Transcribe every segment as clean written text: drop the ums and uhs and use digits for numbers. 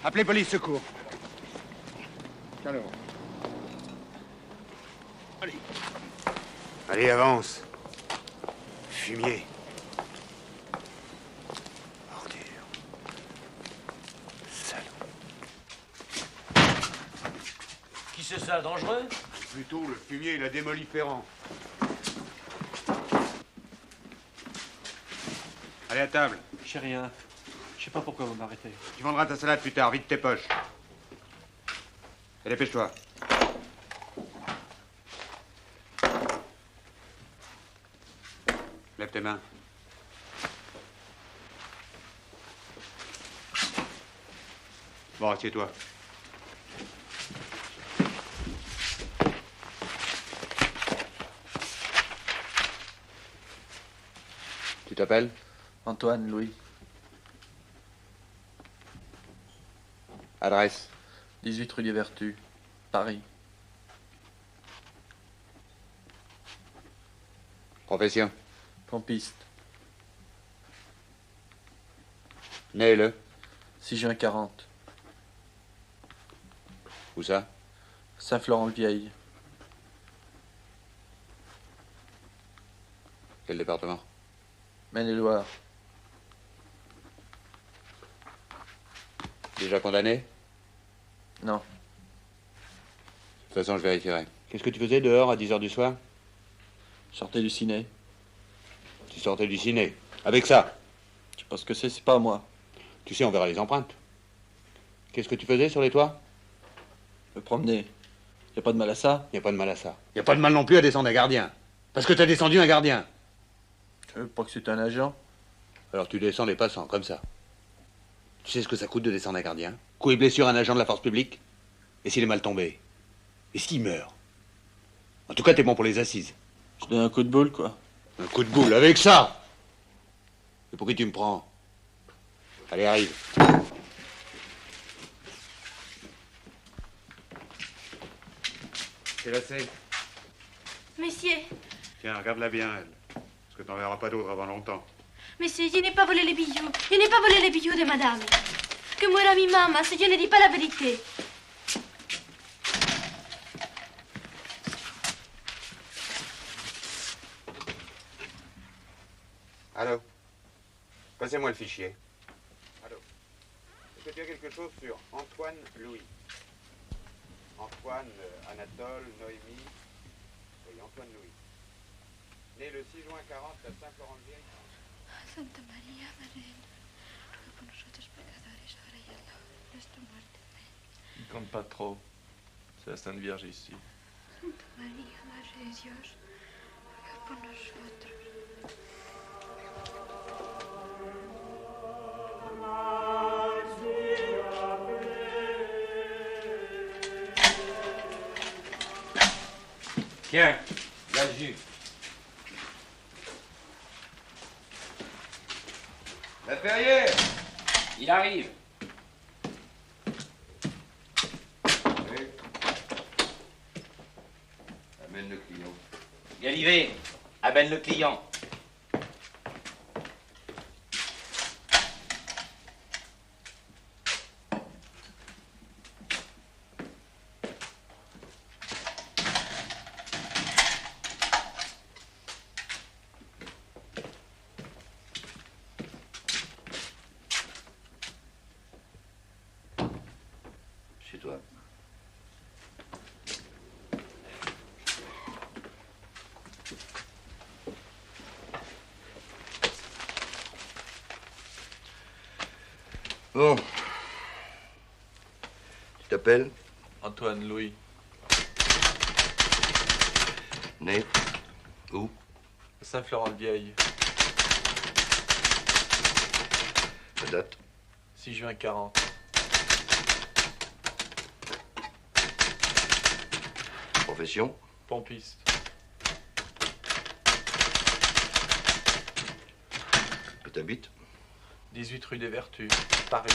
Appelez police secours. Tiens-le. Allez. Allez, avance. Fumier. Ordure. Salaud. Qui c'est ça, dangereux? Plutôt le fumier et la démolie Ferrand. Allez à table. Je sais rien. Je sais pas pourquoi vous m'arrêtez. Tu vendras ta salade plus tard, vide tes poches. Et dépêche-toi. Lève tes mains. Bon, assieds-toi. Tu t'appelles? Antoine, Louis. Adresse? 18 rue des Vertus, Paris. Profession? Pompiste. Né le? 6 juin 40. Où ça? Saint-Florent-le-Vieil. Quel département? Maine-et-Loire. Déjà condamné? Non. De toute façon, je vérifierai. Qu'est-ce que tu faisais dehors à 10h du soir? Je sortais du ciné. Tu sortais du ciné. Avec ça? Je sais pas ce que c'est pas moi. Tu sais, on verra les empreintes. Qu'est-ce que tu faisais sur les toits? Me promener. Y a pas de mal à ça? Y a pas de mal à ça. Y a pas de mal non plus à descendre un gardien. Parce que t'as descendu un gardien. Tu veux pas que c'est un agent? Alors tu descends les passants, comme ça. Tu sais ce que ça coûte de descendre un gardien? Coups et blessures à un agent de la force publique? Et s'il est mal tombé? Et s'il meurt? En tout cas, t'es bon pour les assises. Je donne un coup de boule, quoi. Un coup de boule, avec ça! Et pour qui tu me prends? Allez, arrive. C'est lacé. Messieurs, Tiens, regarde-la bien, elle. Parce que t'en verras pas d'autres avant longtemps. messieurs, je n'ai pas volé les bijoux. Je n'ai pas volé les bijoux de madame. Que muera mi maman si je ne dis pas la vérité. Allô? Passez-moi le fichier. Allô? Est-ce que tu as quelque chose sur Antoine Louis? Antoine, Anatole, Noémie. Oui, Antoine Louis. Né le 6 juin 40 à Saint-Florent-le-Vieil. Santa María, Madre, ruega por nosotros pecadores, ahora y en la hora de nuestra muerte. Amén. Il compte pas trop. C'est la Sainte Vierge ici. Santa María, Madre de Dios, ruega por nosotros. Tiens, là le jus. La Ferrière! Il arrive. Oui. Amène le client. Galivet, amène le client. Chez toi. Bon. Tu t'appelles? Antoine, Louis. Né? Où? Saint-Florent-le-Vieil. La date? 6 juin 40. Profession? Pompiste. Et t'habites? 18 rue des Vertus, Paris.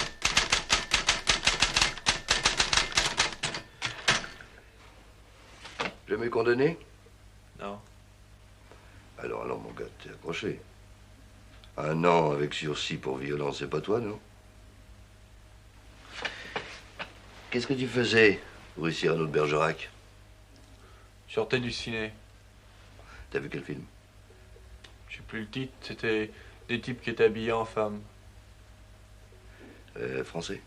Jamais condamné? Non. Alors, mon gars, t'es accroché. 1 an avec sursis pour violence, c'est pas toi, non? Qu'est-ce que tu faisais, rue Cyrano de Bergerac? Je sortais du ciné. T'as vu quel film? Je sais plus le titre, c'était des types qui étaient habillés en femme. Français?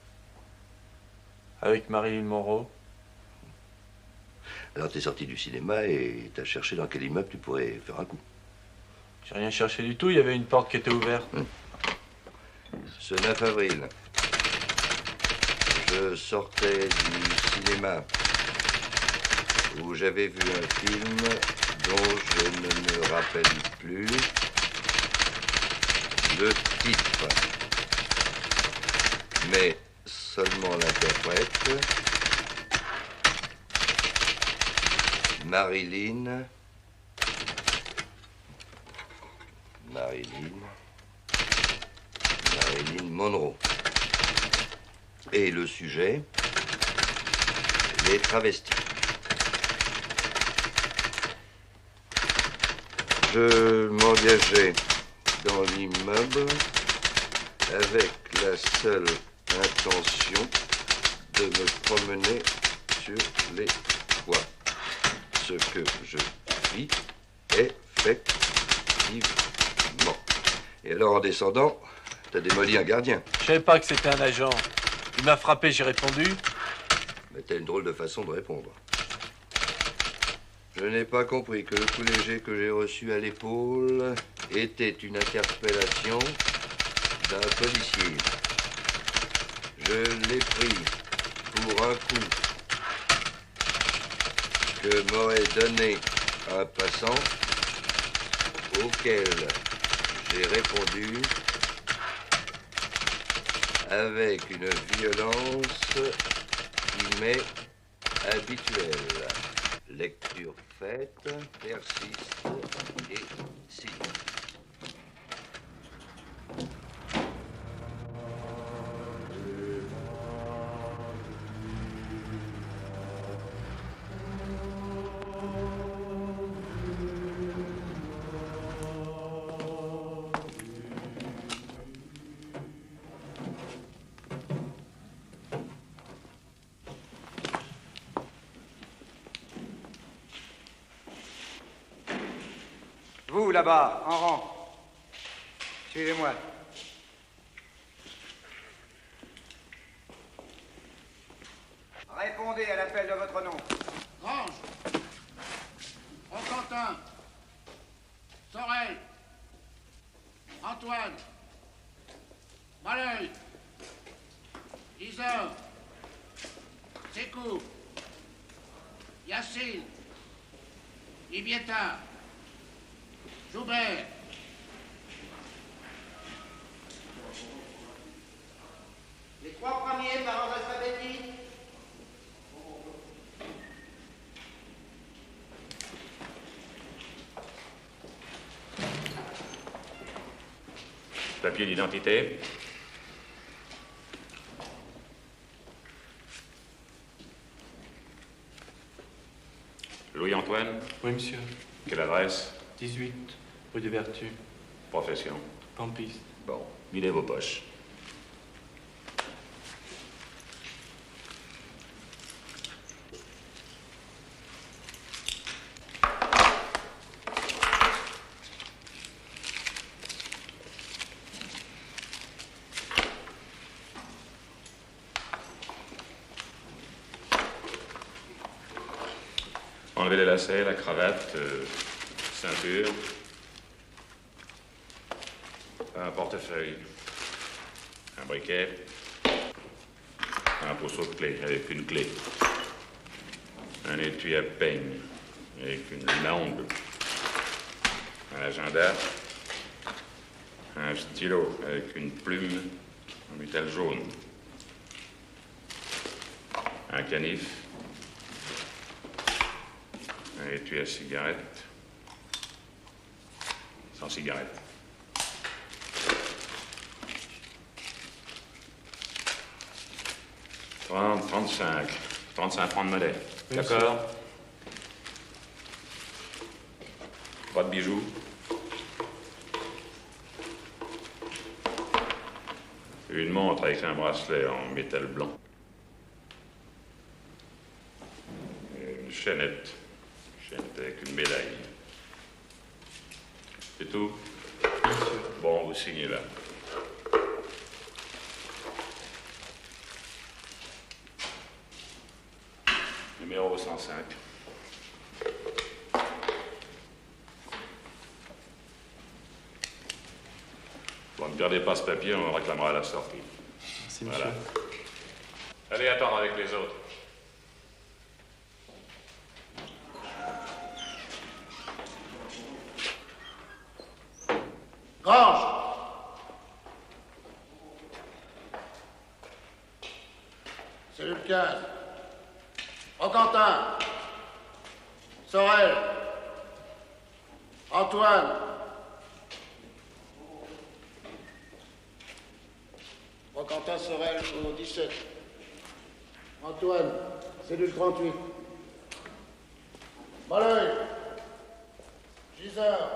Avec Marilyn Monroe. Alors t'es sorti du cinéma et t'as cherché dans quel immeuble tu pourrais faire un coup. J'ai rien cherché du tout, il y avait une porte qui était ouverte. Ce 9 avril, je sortais du cinéma où j'avais vu un film dont je ne me rappelle plus le titre, mais seulement l'interprète, Marilyn Monroe. Et le sujet, les travestis. Je m'engageais dans l'immeuble avec la seule intention de me promener sur les toits. Ce que je fis effectivement. Et alors en descendant, t'as démoli un gardien. Je savais pas que c'était un agent. Il m'a frappé, j'ai répondu. Mais t'as une drôle de façon de répondre. Je n'ai pas compris que le coup léger que j'ai reçu à l'épaule était une interpellation d'un policier. Je l'ai pris pour un coup que m'aurait donné un passant auquel j'ai répondu avec une violence qui m'est habituelle. Lecture faite, persiste et signe. Vous, là-bas, en rang. Suivez-moi. Répondez à l'appel de votre nom. Grange. Roquentin. Sorel. Antoine. Maleuil. Isor. Sékou. Yacine. Ibieta. Joubert. Les 3 premiers par ordre alphabétique. Papier d'identité. Louis-Antoine. Oui, monsieur. Quelle adresse? 18 rue des Vertus, Profession. Pompiste. Bon, videz vos poches. Enlevez les lacets, la cravate, ceinture. Un portefeuille. Un briquet. Un trousseau de clés avec une clé. Un étui à peigne avec une langue. Un agenda. Un stylo avec une plume en métal jaune. Un canif. Un étui à cigarette. Sans cigarette. « 30, 35. 35 francs de monnaie. Oui, D'accord? Pas de bijoux. Une montre avec un bracelet en métal blanc. Une chaînette. Une chaînette avec une médaille. C'est tout? Bon, vous signez là. Numéro 105. Bon, ne gardez pas ce papier, on le réclamera à la sortie. Merci, Voilà. monsieur. Allez attendre avec les autres. Grange. Cellule 15. Roquentin. Sorel. Antoine. Roquentin, Sorel au 17. Antoine, cellule 38. Maleuil. Gisard.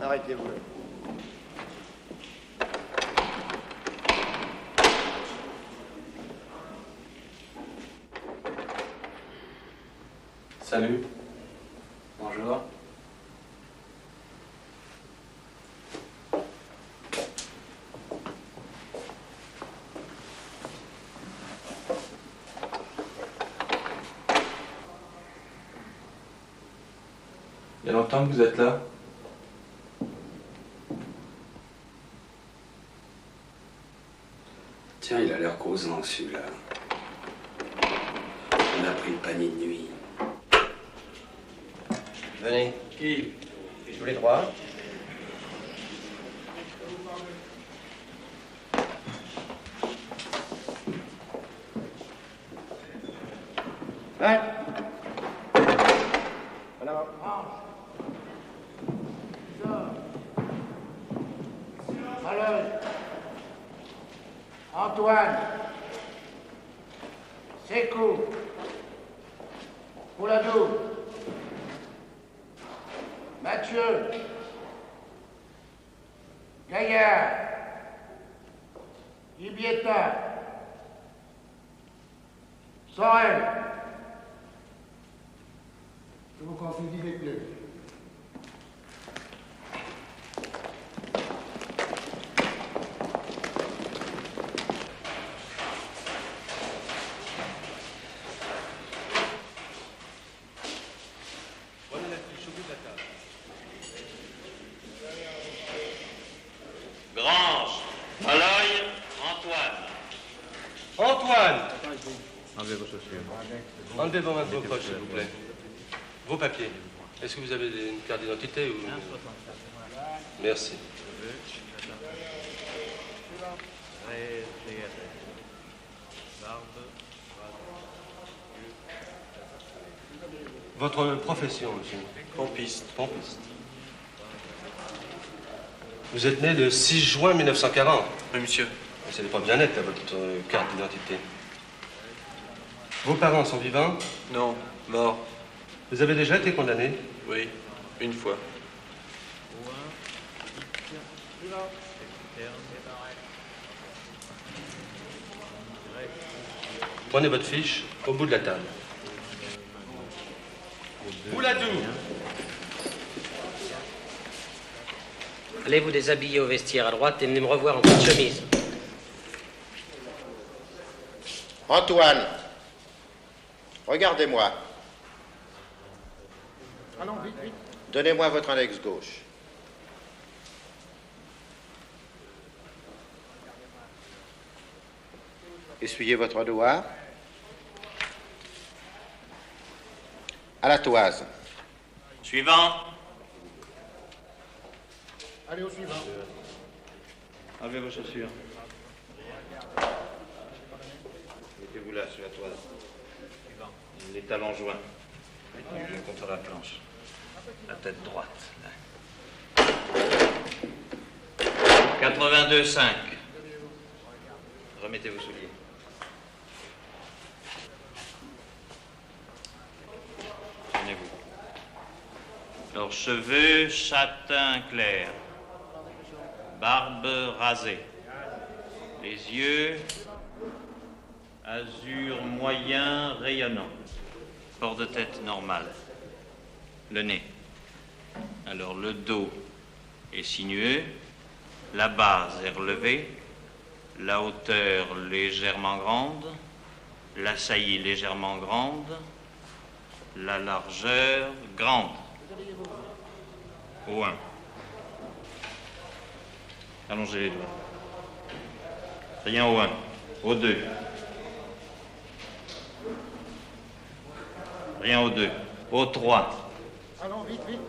Arrêtez-vous. Salut. Bonjour. Il y a longtemps que vous êtes là? Tiens, il a l'air causant, celui-là. On a pris le panier de nuit. Venez. Qui? Tous les trois. Ouais. Alors, Maleuil. Antoine. Sékou. Pouladou. Mathieu. Gaillard. Ibieta. Sorel. Je vous confie vivez plus. Grange, Maleuil, Antoine. Antoine, Enlevez vos chaussures. enlevez vos mains de vos poches, s'il vous plaît. Vos papiers. Est-ce que vous avez une carte d'identité ou... Merci. Votre profession, monsieur? Pompiste. Pompiste. Vous êtes né le 6 juin 1940. Oui, monsieur. Ça n'est pas bien net, là, votre carte d'identité. Vos parents sont vivants? Non, mort. Vous avez déjà été condamné? Oui, une fois. Prenez votre fiche au bout de la table. Pouladou! Allez vous déshabiller au vestiaire à droite et venez me revoir en petite chemise. Antoine, regardez-moi. Ah non, vite, vite. Donnez-moi votre index gauche. Essuyez votre doigt. À la toise. Suivant. Allez au suivant. Enlevez vos chaussures. Mettez-vous là, sur la toile. Les talons joints. Mettez-les contre la planche. La tête droite. Là. 82,5. Remettez vos souliers. Tenez-vous. Alors, cheveux châtain clair. Barbe rasée. Les yeux azur moyen rayonnant. Port de tête normal. Le nez. Alors, le dos est sinueux. La base est relevée. La hauteur légèrement grande. La saillie légèrement grande. La largeur grande. Au 1. Allongez les doigts. Rien au 1. Au 2. Rien au 2. Au 3. Allons, vite, vite.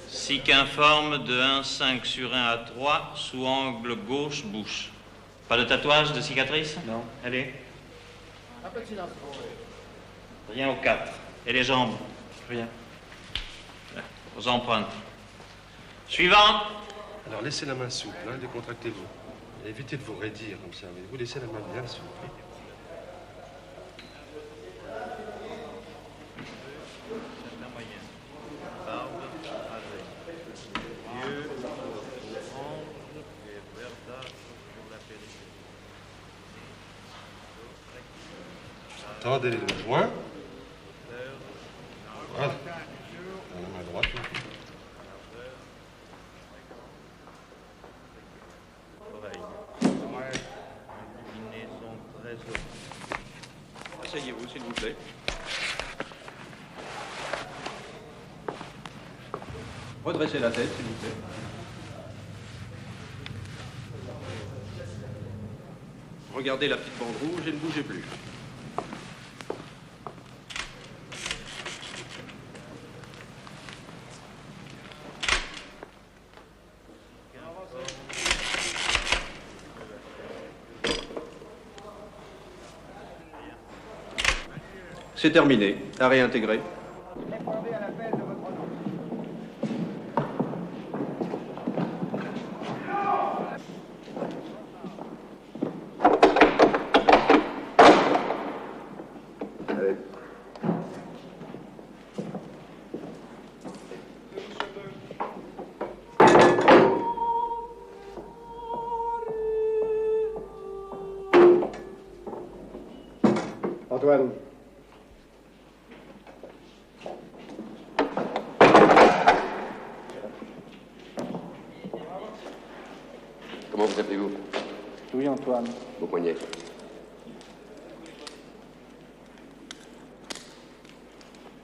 Siquinforme de 1,5 sur 1 à 3, sous angle gauche-bouche. Pas de tatouage, de cicatrice? Non. Allez. Un peu de silence. Rien au 4. Et les jambes? Rien. Aux empreintes. Suivant. Alors laissez la main souple, hein, décontractez-vous. Évitez de vous raidir comme ça. Vous laissez la main bien souple. Tendez les doigts joints. Voilà. La main droite. Asseyez-vous, s'il vous plaît. Redressez la tête, s'il vous plaît. Regardez la petite bande rouge et ne bougez plus. C'est terminé. À réintégrer. Répondez à l'appel de votre nom. Allez. Antoine. Comment vous appelez-vous? Louis-Antoine. Vos poignets.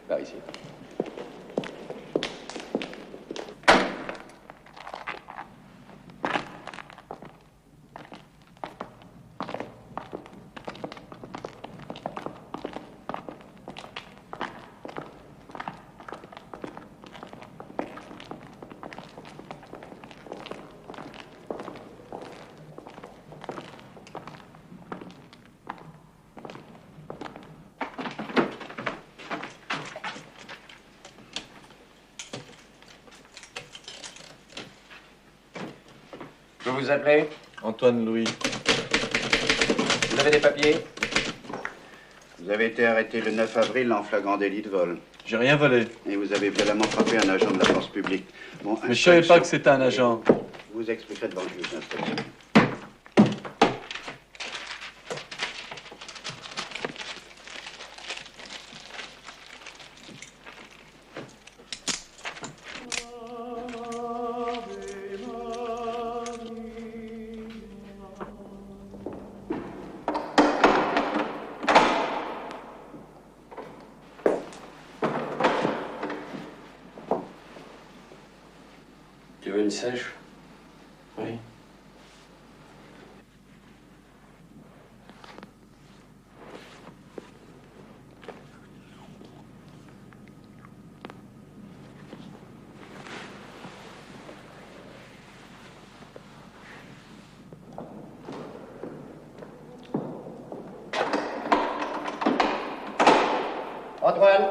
Par ici. Vous vous appelez? Antoine Louis. Vous avez des papiers? Vous avez été arrêté le 9 avril en flagrant délit de vol. J'ai rien volé. Et vous avez violemment frappé un agent de la force publique. Bon, Mais je savais pas que c'était un agent. Vous expliquerez devant le juge d'instruction. Tu veux une sèche? Oui. toile.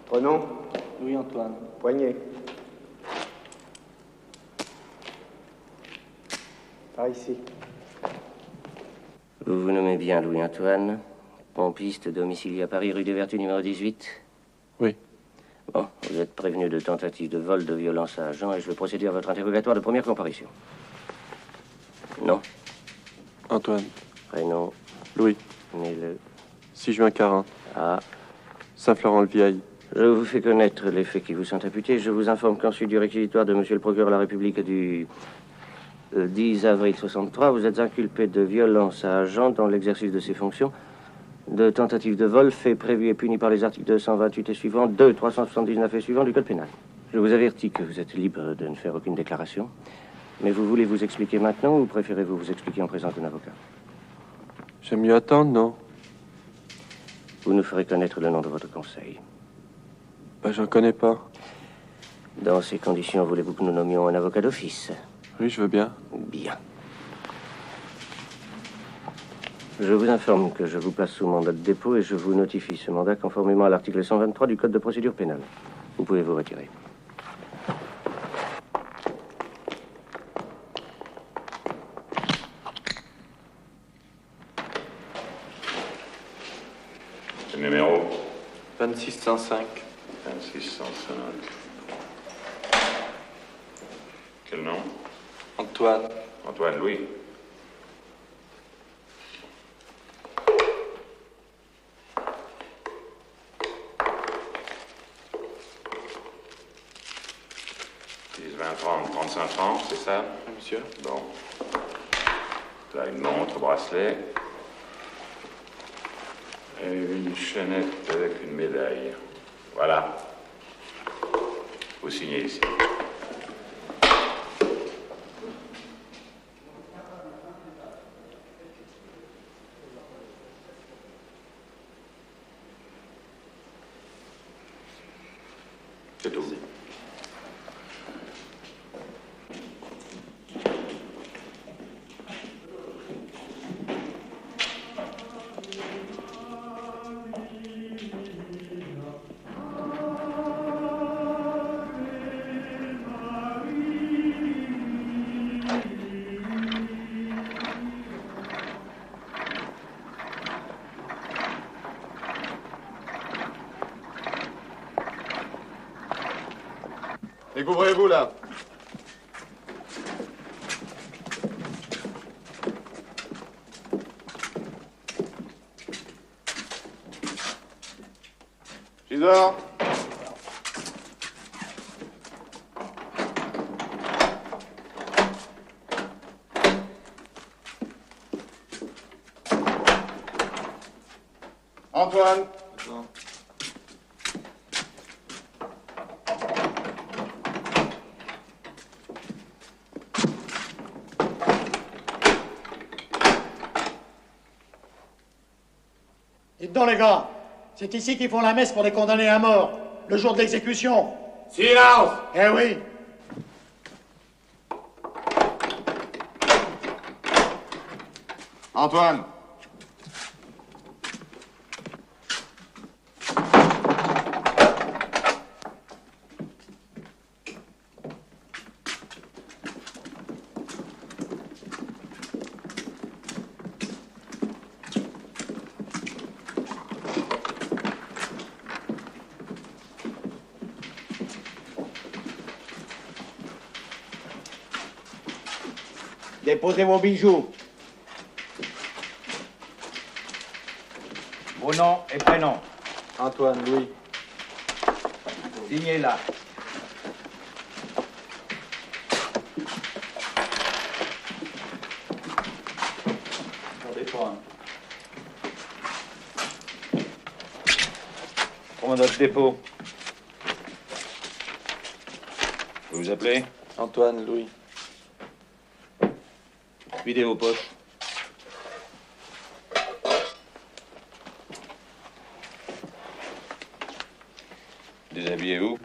Prénom? Louis-Antoine. Poignet. Par ici. Vous vous nommez bien Louis-Antoine, pompiste, domicilié à Paris, rue des Vertus, numéro 18? Oui. Bon, vous êtes prévenu de tentative de vol, de violence à agent, et je vais procéder à votre interrogatoire de première comparution. Non. Antoine. Prénom? Louis. Né le 6 juin 40. Ah. Saint-Florent-le-Vieil. Je vous fais connaître les faits qui vous sont imputés. Je vous informe qu'en suite du réquisitoire de monsieur le procureur de la République du 10 avril 63, vous êtes inculpé de violence à agent dans l'exercice de ses fonctions, de tentative de vol, fait prévu et puni par les articles 228 et suivants, 2, 379 et suivants du Code pénal. Je vous avertis que vous êtes libre de ne faire aucune déclaration, mais vous voulez vous expliquer maintenant ou préférez-vous vous expliquer en présence d'un avocat? J'aime mieux attendre, non? Vous nous ferez connaître le nom de votre conseil. J'en connais pas. Dans ces conditions, voulez-vous que nous nommions un avocat d'office? Oui, je veux bien. Bien. Je vous informe que je vous place sous mandat de dépôt et je vous notifie ce mandat conformément à l'article 123 du Code de procédure pénale. Vous pouvez vous retirer. Le numéro? 2605. 2605. Quel nom? Antoine. Antoine Louis. « 20, 30, 35 francs, c'est ça? Monsieur. Bon. Tu as une montre, bracelet. Et une chaînette avec une médaille. Voilà. Vous signez ici. C'est tout. Découvrez-vous là? Gisors. Antoine. Non. Dites donc les gars, c'est ici qu'ils font la messe pour les condamnés à mort, le jour de l'exécution. Silence! Eh oui. Antoine. Déposez vos bijoux. Vos noms et prénoms. Antoine Louis. Signez là. Commandant de dépôt. Vous vous appelez? Antoine Louis. Videz vos poches. Déshabillez-vous.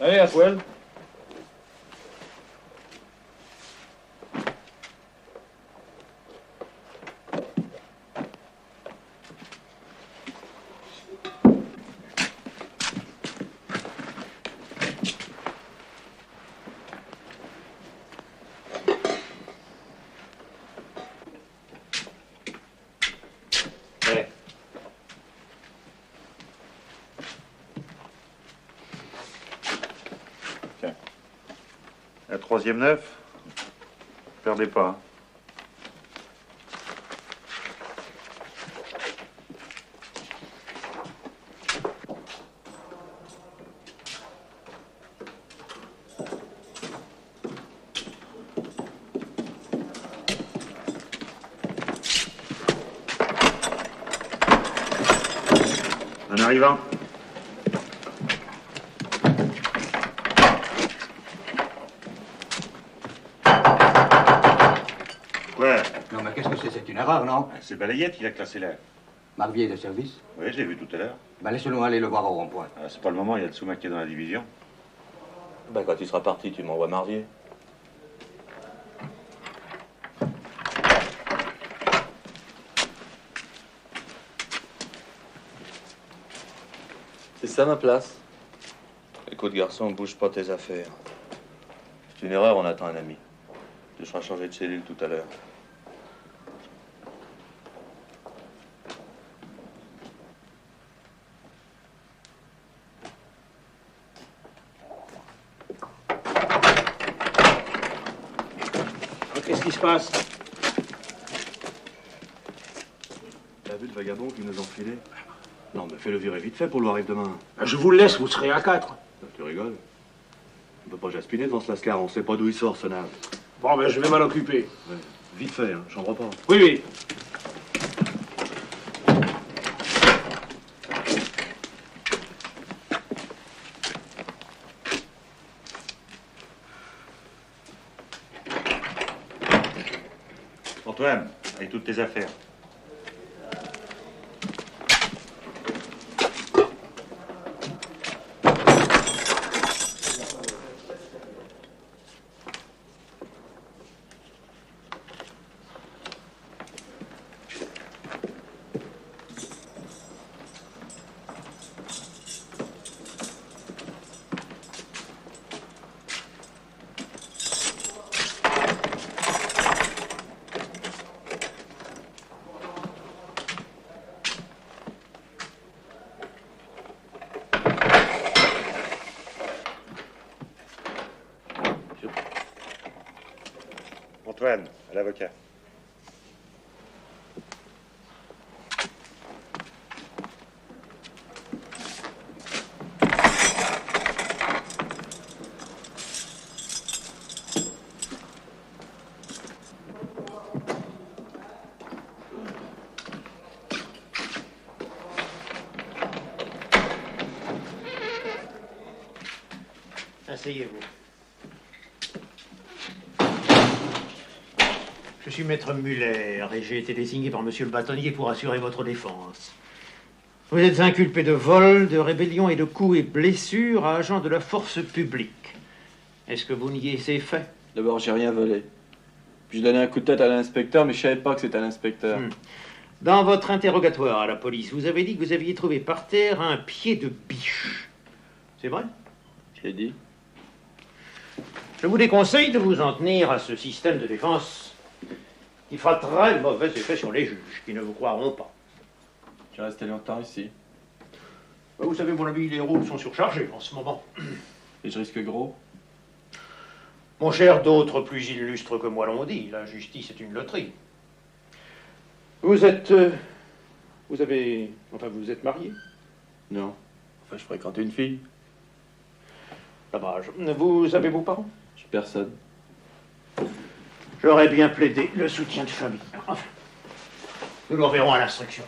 Allez, à poil. La 3e 9, perdez pas. Hein. En arrivant. Ouais. Non, mais qu'est-ce que c'est? C'est une erreur, non? C'est Balayette qui a classé l'air. Marvier de service? Oui, je l'ai vu tout à l'heure. Ben, laissez-nous aller le voir au rond-point. C'est pas le moment, il y a le sous-mac qui est dans la division. Ben, quand il sera parti, tu m'envoies Marvier. C'est ça ma place. Écoute, garçon, bouge pas tes affaires. C'est une erreur, on attend un ami. Tu seras changé de cellule tout à l'heure. Qu'est-ce qui se passe? T'as vu le vagabond qui nous ont filé? Non, mais fais-le virer vite fait pour le arrive demain. Je vous le laisse, vous serez à 4. Tu rigoles? On peut pas jaspiner devant ce lascar, on sait pas d'où il sort, ce nave. Bon, ben, je vais m'en occuper. Ouais. Vite fait, hein, j'en vois pas. Oui, oui. Antoine, avec toutes tes affaires. Antoine, à l'avocat. Asseyez-vous. Je suis maître Muller et j'ai été désigné par monsieur le bâtonnier pour assurer votre défense. Vous êtes inculpé de vol, de rébellion et de coups et blessures à agents de la force publique. Est-ce que vous niez ces faits? D'abord, j'ai rien volé. Puis je donnais un coup de tête à l'inspecteur, mais je savais pas que c'était un inspecteur. Dans votre interrogatoire à la police, vous avez dit que vous aviez trouvé par terre un pied de biche. C'est vrai? J'ai dit. Je vous déconseille de vous en tenir à ce système de défense qui fera très mauvais effet sur les juges, qui ne vous croiront pas. Tu es resté longtemps ici. Vous savez, mon ami, les rôles sont surchargés en ce moment. Et je risque gros? Mon cher, d'autres plus illustres que moi l'ont dit, la justice est une loterie. Vous êtes... vous avez... Enfin, vous êtes marié? Non. Enfin, je fréquente une fille. Dommage. Vous avez vos parents? Je suis personne. J'aurais bien plaidé le soutien de famille. Enfin, nous le verrons à l'instruction.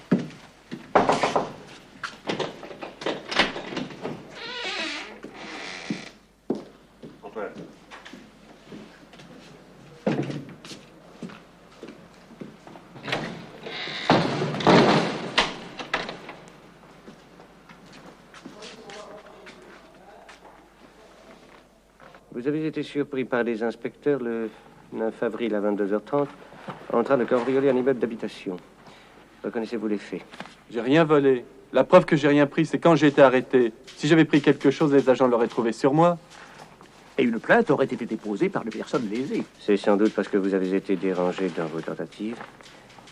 Antoine. Vous avez été surpris par des inspecteurs le 9 avril à 22h30 en train de cambrioler un immeuble d'habitation. Reconnaissez-vous les faits? J'ai rien volé. La preuve que j'ai rien pris, c'est quand j'ai été arrêté. Si j'avais pris quelque chose, les agents l'auraient trouvé sur moi. Et une plainte aurait été déposée par des personnes lésées. C'est sans doute parce que vous avez été dérangé dans vos tentatives.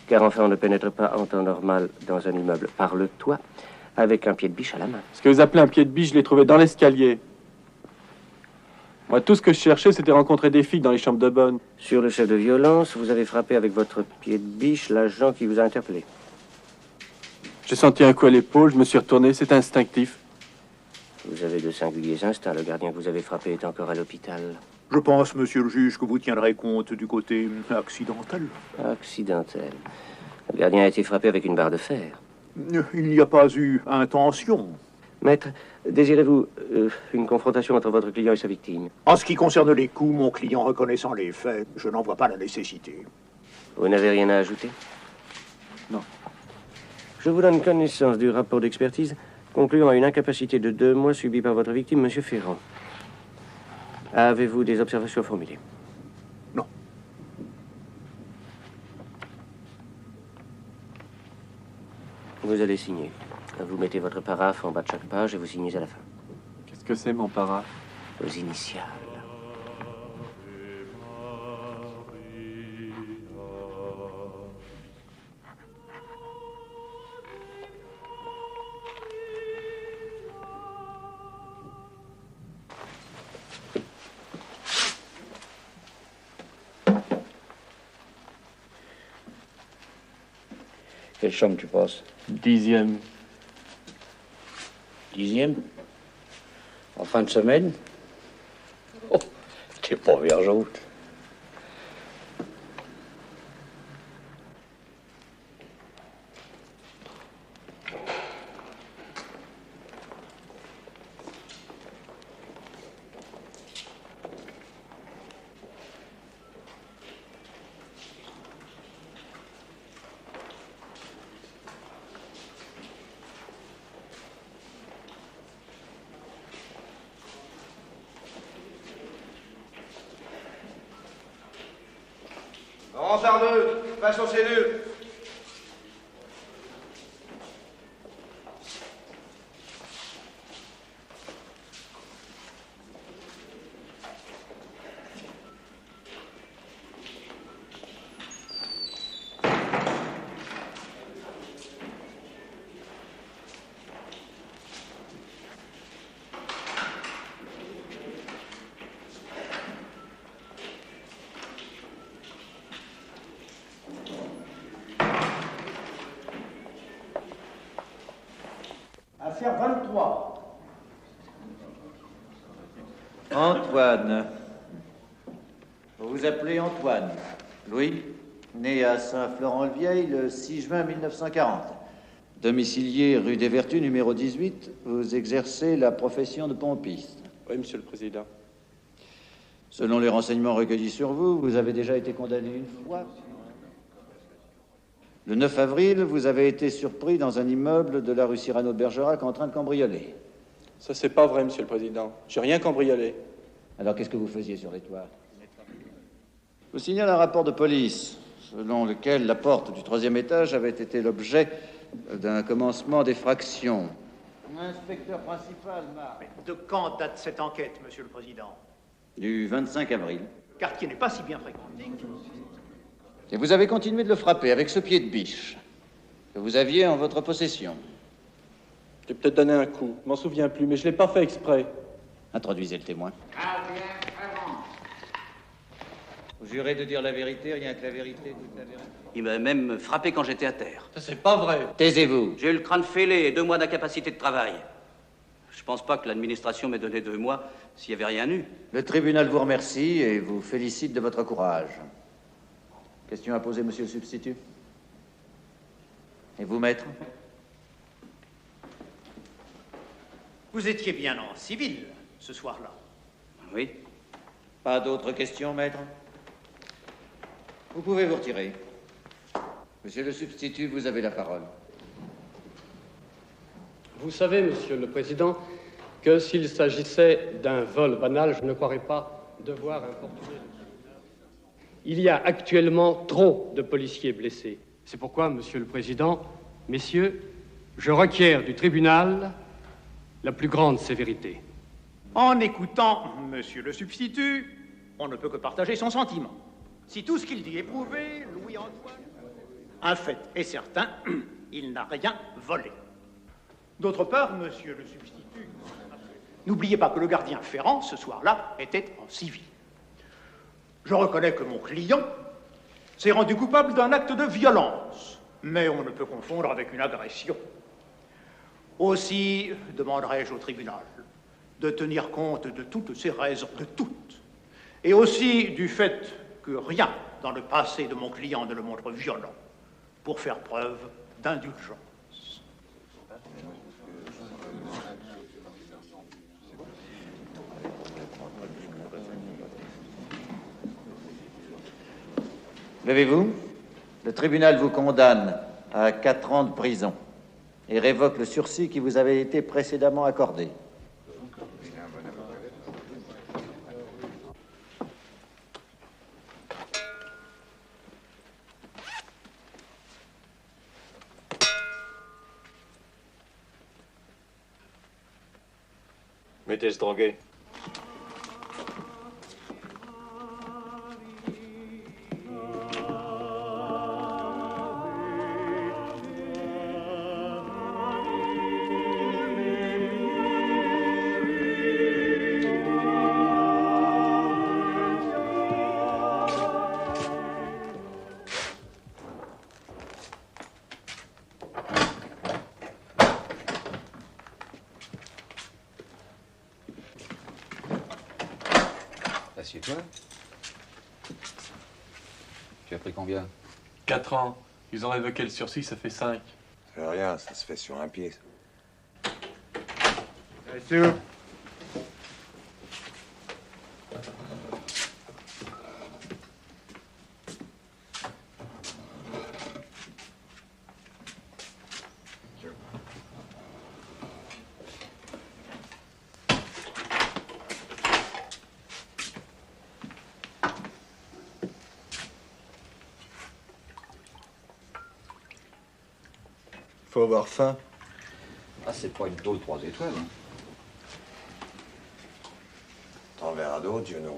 Car enfin, on ne pénètre pas en temps normal dans un immeuble par le toit avec un pied de biche à la main. Ce que vous appelez un pied de biche, je l'ai trouvé dans l'escalier. Moi, tout ce que je cherchais, c'était rencontrer des filles dans les chambres de bonne. Sur le chef de violence, vous avez frappé avec votre pied de biche l'agent qui vous a interpellé. J'ai senti un coup à l'épaule, je me suis retourné, c'est instinctif. Vous avez de singuliers instincts. Le gardien que vous avez frappé est encore à l'hôpital. Je pense, monsieur le juge, que vous tiendrez compte du côté accidentel. Accidentel. Le gardien a été frappé avec une barre de fer. Il n'y a pas eu intention. Maître, désirez-vous une confrontation entre votre client et sa victime? En ce qui concerne les coups, mon client reconnaissant les faits, je n'en vois pas la nécessité. Vous n'avez rien à ajouter? Non. Je vous donne connaissance du rapport d'expertise concluant à une incapacité de 2 mois subie par votre victime, M. Ferrand. Avez-vous des observations formulées? Non. Vous allez signer. Vous mettez votre paraphe en bas de chaque page et vous signez à la fin. Qu'est-ce que c'est, mon paraphe? Vos initiales. Quelle chambre tu passes? 10e. 10e? En fin de semaine? Oh, t'es pas vergeoute. Laurent Sardeux, passe aux cellules. Affaire 23. Antoine. Vous vous appelez Antoine. Louis, né à Saint-Florent-le-Vieil le 6 juin 1940. Domicilié rue des Vertus, numéro 18, vous exercez la profession de pompiste. Oui, monsieur le président. Selon les renseignements recueillis sur vous, vous avez déjà été condamné une fois. Le 9 avril, vous avez été surpris dans un immeuble de la rue Cyrano de Bergerac en train de cambrioler. Ça, c'est pas vrai, monsieur le président. J'ai rien cambriolé. Alors, qu'est-ce que vous faisiez sur les toits? Vous signale un rapport de police, selon lequel la porte du 3e étage avait été l'objet d'un commencement d'effraction. Inspecteur principal, Marc. De quand date cette enquête, monsieur le président? Du 25 avril. Le quartier n'est pas si bien fréquenté. Et vous avez continué de le frapper avec ce pied de biche que vous aviez en votre possession. J'ai peut-être donné un coup, je m'en souviens plus, mais je l'ai pas fait exprès. Introduisez le témoin. Vous jurez de dire la vérité, rien que la vérité, toute la vérité? Il m'a même frappé quand j'étais à terre. Ça, c'est pas vrai. Taisez-vous. J'ai eu le crâne fêlé et 2 mois d'incapacité de travail. Je pense pas que l'administration m'ait donné 2 mois s'il y avait rien eu. Le tribunal vous remercie et vous félicite de votre courage. Question à poser, monsieur le substitut? Et vous, maître? Vous étiez bien en civil ce soir-là. Oui. Pas d'autres questions, maître? Vous pouvez vous retirer. Monsieur le substitut, vous avez la parole. Vous savez, monsieur le président, que s'il s'agissait d'un vol banal, je ne croirais pas devoir importuner. Il y a actuellement trop de policiers blessés. C'est pourquoi, Monsieur le Président, messieurs, je requiers du tribunal la plus grande sévérité. En écoutant Monsieur le substitut, on ne peut que partager son sentiment. Si tout ce qu'il dit est prouvé, Louis-Antoine, un fait est certain, il n'a rien volé. D'autre part, Monsieur le substitut, n'oubliez pas que le gardien Ferrand, ce soir-là, était en civil. Je reconnais que mon client s'est rendu coupable d'un acte de violence, mais on ne peut confondre avec une agression. Aussi demanderai-je au tribunal de tenir compte de toutes ces raisons, de toutes, et aussi du fait que rien dans le passé de mon client ne le montre violent, pour faire preuve d'indulgence. Levez-vous. Le tribunal vous condamne à 4 ans de prison et révoque le sursis qui vous avait été précédemment accordé. Mettez ce drogué. Assieds-toi. Tu as pris combien? 4 ans. Ils ont révoqué le sursis, ça fait 5. C'est rien, ça se fait sur un pied. Monsieur. Faut avoir faim. Ah, c'est pas une tôle 3 étoiles. Hein. T'en verras d'autres, Juno.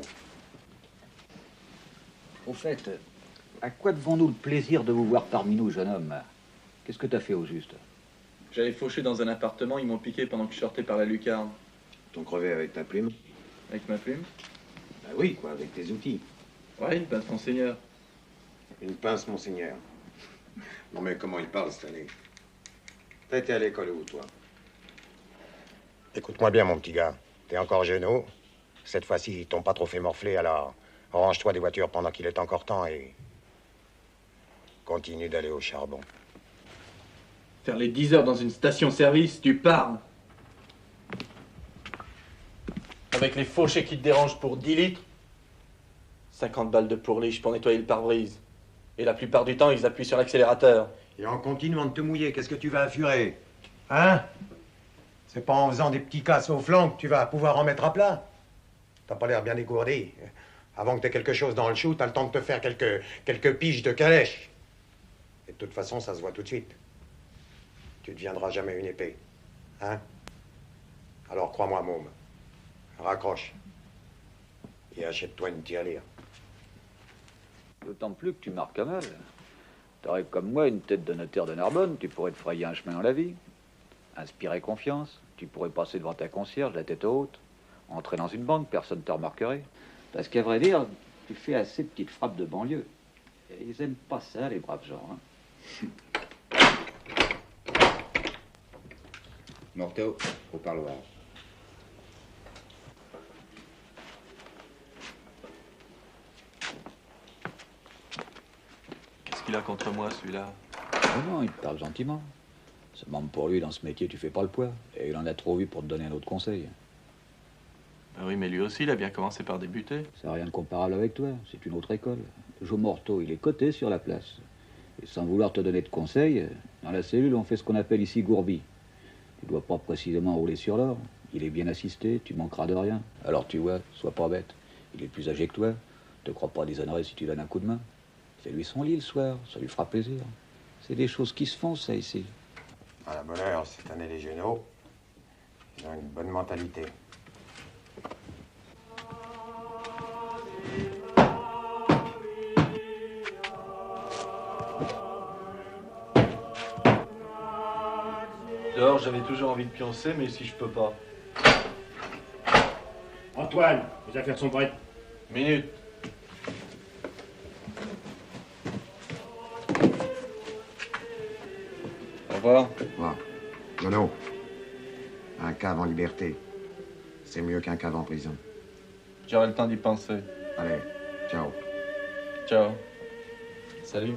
Au fait, à quoi devons-nous le plaisir de vous voir parmi nous, jeune homme? Qu'est-ce que t'as fait au juste? J'allais faucher dans un appartement, ils m'ont piqué pendant que je sortais par la lucarne. T'ont crevé avec ta plume? Avec ma plume? Bah oui, quoi, avec tes outils. Ouais, une pince, monseigneur. Une pince, monseigneur. Non mais comment il parle cette année? T'as été à l'école où, toi? Écoute-moi bien, mon petit gars. T'es encore géno. Cette fois-ci, ils t'ont pas trop fait morfler, alors range-toi des voitures pendant qu'il est encore temps et continue d'aller au charbon. Faire les 10 heures dans une station-service, tu parles. Avec les fauchés qui te dérangent pour 10 litres, 50 balles de pourliche pour nettoyer le pare-brise. Et la plupart du temps, ils appuient sur l'accélérateur. Et en continuant de te mouiller, qu'est-ce que tu vas affurer? Hein? C'est pas en faisant des petits casses au flanc que tu vas pouvoir en mettre à plat. T'as pas l'air bien dégourdi. Avant que t'aies quelque chose dans le chou, t'as le temps de te faire quelques piges de calèche. Et de toute façon, ça se voit tout de suite. Tu deviendras jamais une épée. Hein? Alors crois-moi, môme. Raccroche. Et achète-toi une tirelire. D'autant plus que tu marques à mal. T'aurais comme moi une tête de notaire de Narbonne, tu pourrais te frayer un chemin dans la vie. Inspirer confiance, tu pourrais passer devant ta concierge, la tête haute. Entrer dans une banque, personne ne te remarquerait. Parce qu'à vrai dire, tu fais assez de petites frappes de banlieue. Et ils aiment pas ça, les braves gens. Hein. Morteau, au parloir. Qu'est-ce qu'il a contre moi, celui-là? Oh non, il te parle gentiment. Seulement pour lui, dans ce métier, tu fais pas le poids. Et il en a trop vu pour te donner un autre conseil. Ben oui, mais lui aussi, il a bien commencé par débuter. Ça n'a rien de comparable avec toi. C'est une autre école. Joe Morteau, il est coté sur la place. Et sans vouloir te donner de conseils, dans la cellule, on fait ce qu'on appelle ici gourbi. Tu dois pas précisément rouler sur l'or. Il est bien assisté, tu manqueras de rien. Alors tu vois, sois pas bête. Il est plus âgé que toi. Te crois pas déshonoré si tu donnes un coup de main. Fais-lui son lit le soir, ça lui fera plaisir. C'est des choses qui se font, ça, ici. À la bonne heure, cette année, les généraux, ils ont une bonne mentalité. Dehors, j'avais toujours envie de pioncer, mais ici, je peux pas. Antoine, les affaires sont prêtes. Minute. Au revoir. Bon. Jono, un cave en liberté, c'est mieux qu'un cave en prison. J'aurai le temps d'y penser. Allez, ciao. Ciao. Salut.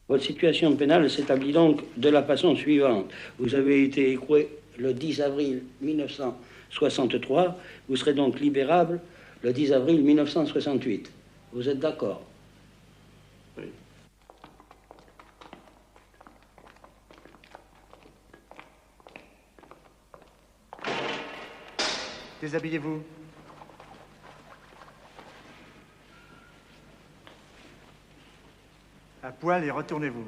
Votre situation pénale s'établit donc de la façon suivante. Vous avez été écroué le 10 avril 1963. Vous serez donc libérable le 10 avril 1968. Vous êtes d'accord? Oui. Déshabillez-vous. À poil et retournez-vous.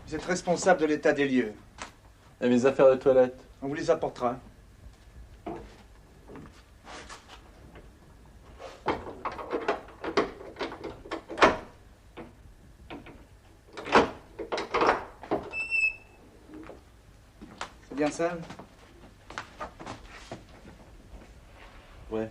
Vous êtes responsable de l'état des lieux. Et mes affaires de toilette? On vous les apportera. C'est bien ça? Ouais.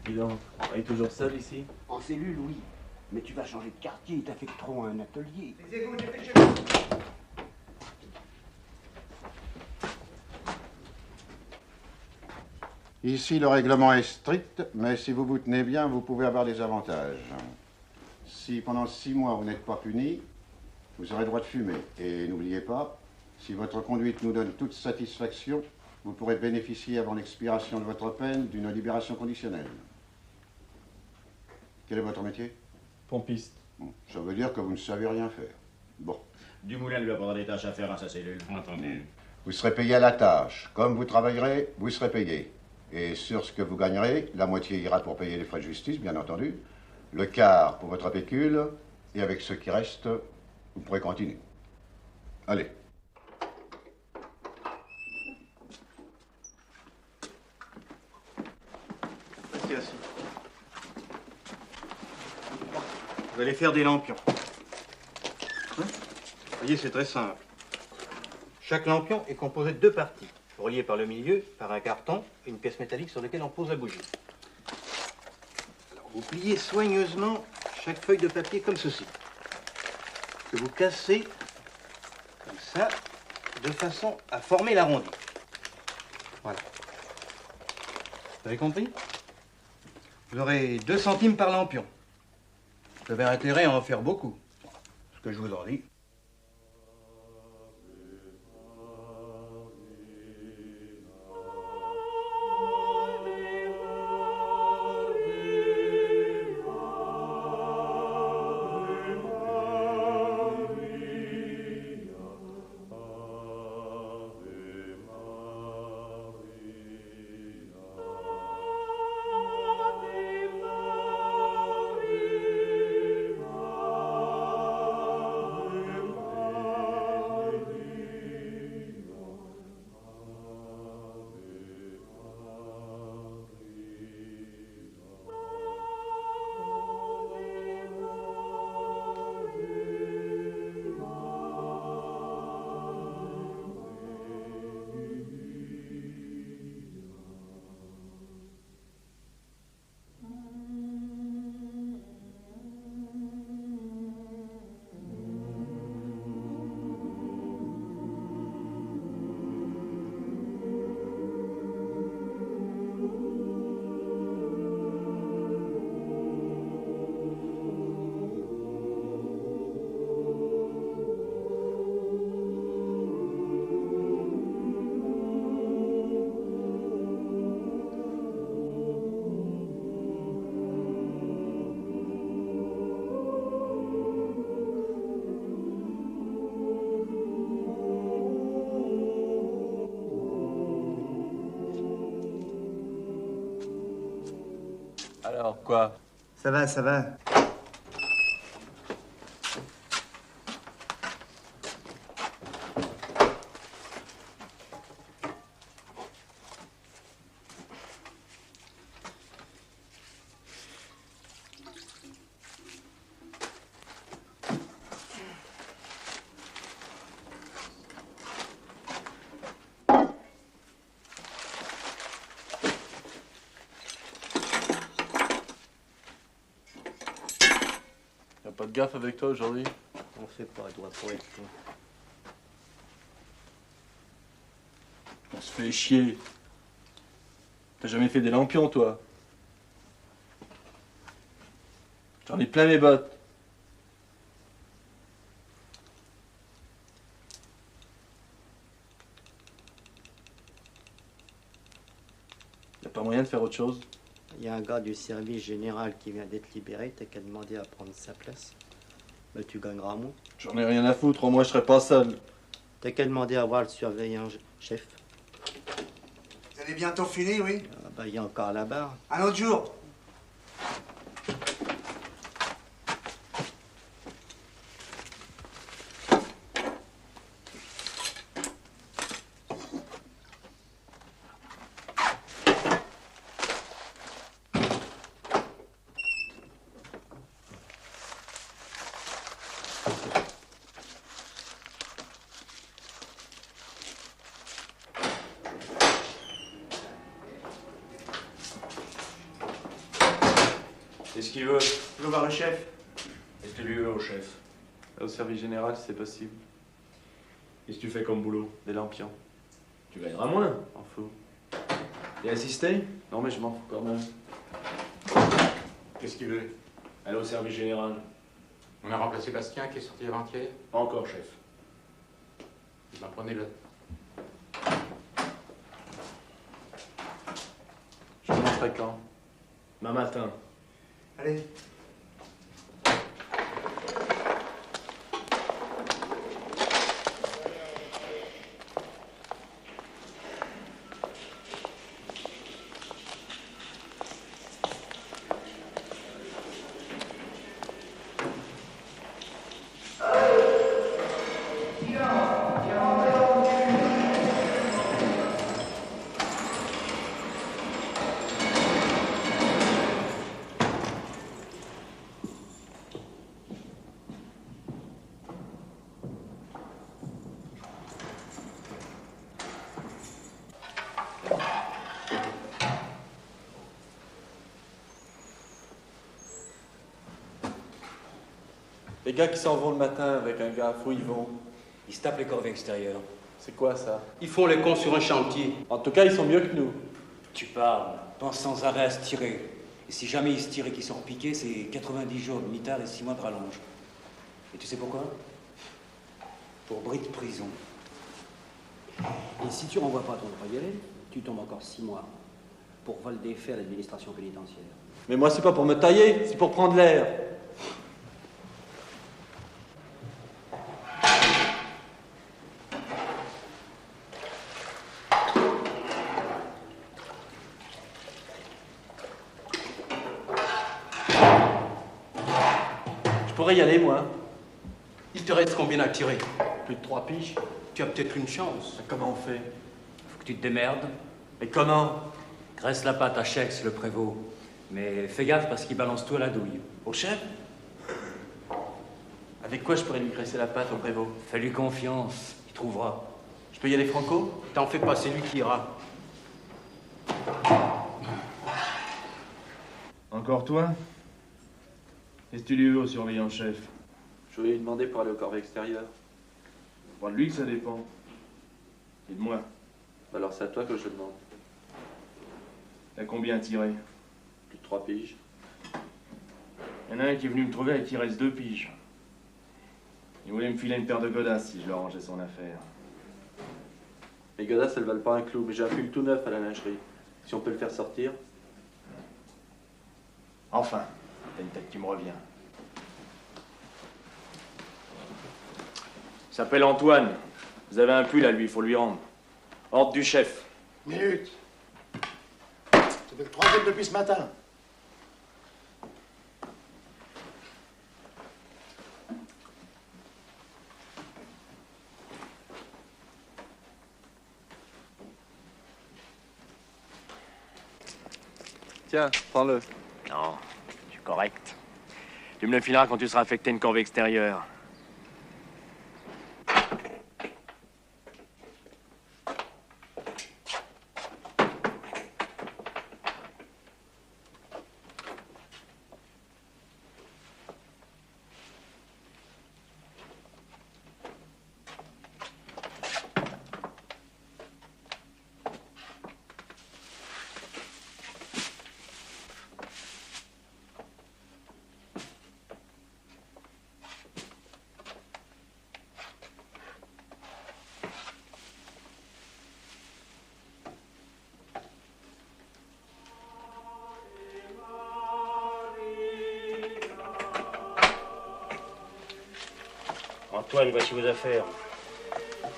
Dis donc, on est toujours seul ici? En cellule, oui. Mais tu vas changer de quartier, ils t'affecteront à un atelier. Les égouts, dépêchez-vous. Ici, le règlement est strict, mais si vous vous tenez bien, vous pouvez avoir des avantages. Si pendant 6 mois vous n'êtes pas puni, vous aurez le droit de fumer. Et n'oubliez pas, si votre conduite nous donne toute satisfaction, vous pourrez bénéficier avant l'expiration de votre peine d'une libération conditionnelle. Quel est votre métier? Pompiste. Bon, ça veut dire que vous ne savez rien faire. Bon. Dumoulin lui apprendra des tâches à faire dans sa cellule. Entendu. Vous serez payé à la tâche. Comme vous travaillerez, vous serez payé. Et sur ce que vous gagnerez, la moitié ira pour payer les frais de justice, bien entendu, le quart pour votre pécule, et avec ce qui reste, vous pourrez continuer. Allez. Restez assis. Vous allez faire des lampions. Vous voyez, c'est très simple. Chaque lampion est composé de 2 parties, reliées par le milieu par un carton et une pièce métallique sur laquelle on pose la bougie. Vous pliez soigneusement chaque feuille de papier comme ceci. Que vous cassez comme ça, de façon à former l'arrondi. Voilà. Vous avez compris? Vous aurez 2 centimes par lampion. Vous avez intérêt à en faire beaucoup. Ce que je vous en dis. Alors, quoi? Ça va, ça va. Pas de gaffe avec toi aujourd'hui? On fait pas, doit pas être toi. On se fait chier. T'as jamais fait des lampions, toi? J'en ai plein mes bottes. Y'a pas moyen de faire autre chose? Il y a un gars du service général qui vient d'être libéré, t'as qu'à demander à prendre sa place. Mais tu gagneras moins. J'en ai rien à foutre, au moins je serai pas seul. T'as qu'à demander à voir le surveillant chef. Vous allez bientôt finir, oui? Ah bah, il y a encore la barre. Un autre jour. Qu'est-ce qu'il veut? Je veux voir le chef. Qu'est-ce que tu lui veux au chef? Au service général, si c'est possible. Qu'est-ce que tu fais comme boulot? Des lampions. Tu gagneras moins. M'en fous. T'es assisté? Non, mais je m'en fous quand même. Qu'est-ce qu'il veut? Aller au service général. On a remplacé Bastien qui est sorti avant-hier? Pas encore, chef. Il m'a prenez-le. Je commencerai quand? Demain matin. Allez. Les gars qui s'en vont le matin avec un gars, où ils vont? Ils se tapent les corvées extérieures. C'est quoi ça? Ils font les cons sur un chantier. En tout cas, ils sont mieux que nous. Tu parles. Pense sans arrêt à se tirer. Et si jamais ils se tirent et qu'ils sont repiqués, c'est 90 jours de mitard et 6 mois de rallonge. Et tu sais pourquoi? Pour bris de prison. Et si tu renvoies pas ton employé, tu tombes encore 6 mois pour vol des faits à l'administration pénitentiaire. Mais moi, c'est pas pour me tailler, c'est pour prendre l'air. Je pourrais y aller, moi. Il te reste combien à tirer? Plus de 3 piges. Tu as peut-être une chance. Mais comment on fait? Faut que tu te démerdes. Mais comment? Graisse la patte à Chex, le prévôt. Mais fais gaffe parce qu'il balance tout à la douille. Au chef? Avec quoi je pourrais lui graisser la patte au prévôt? Fais-lui confiance, il trouvera. Je peux y aller franco? T'en fais pas, c'est lui qui ira. Encore toi? Qu'est-ce que tu lui veux au surveillant-chef? Je vais lui demander pour aller au corvée extérieur. Bon, de lui que ça dépend. Et de moi. Alors c'est à toi que je demande. T'as combien tiré? Plus de 3 piges. Il y en a un qui est venu me trouver avec qui reste 2 piges. Il voulait me filer une paire de godasses si je lui arrangeais son affaire. Les godasses, elles valent pas un clou, mais j'ai un pull tout neuf à la lingerie. Si on peut le faire sortir. Enfin, t'as une tête qui me revient. Il s'appelle Antoine. Vous avez un pull à lui, il faut lui rendre. Ordre du chef. Minute. C'est le 3e depuis ce matin. Tiens, prends-le. Non, je suis correct. Tu me le fileras quand tu seras affecté à une corvée extérieure. Antoine, voici vos affaires.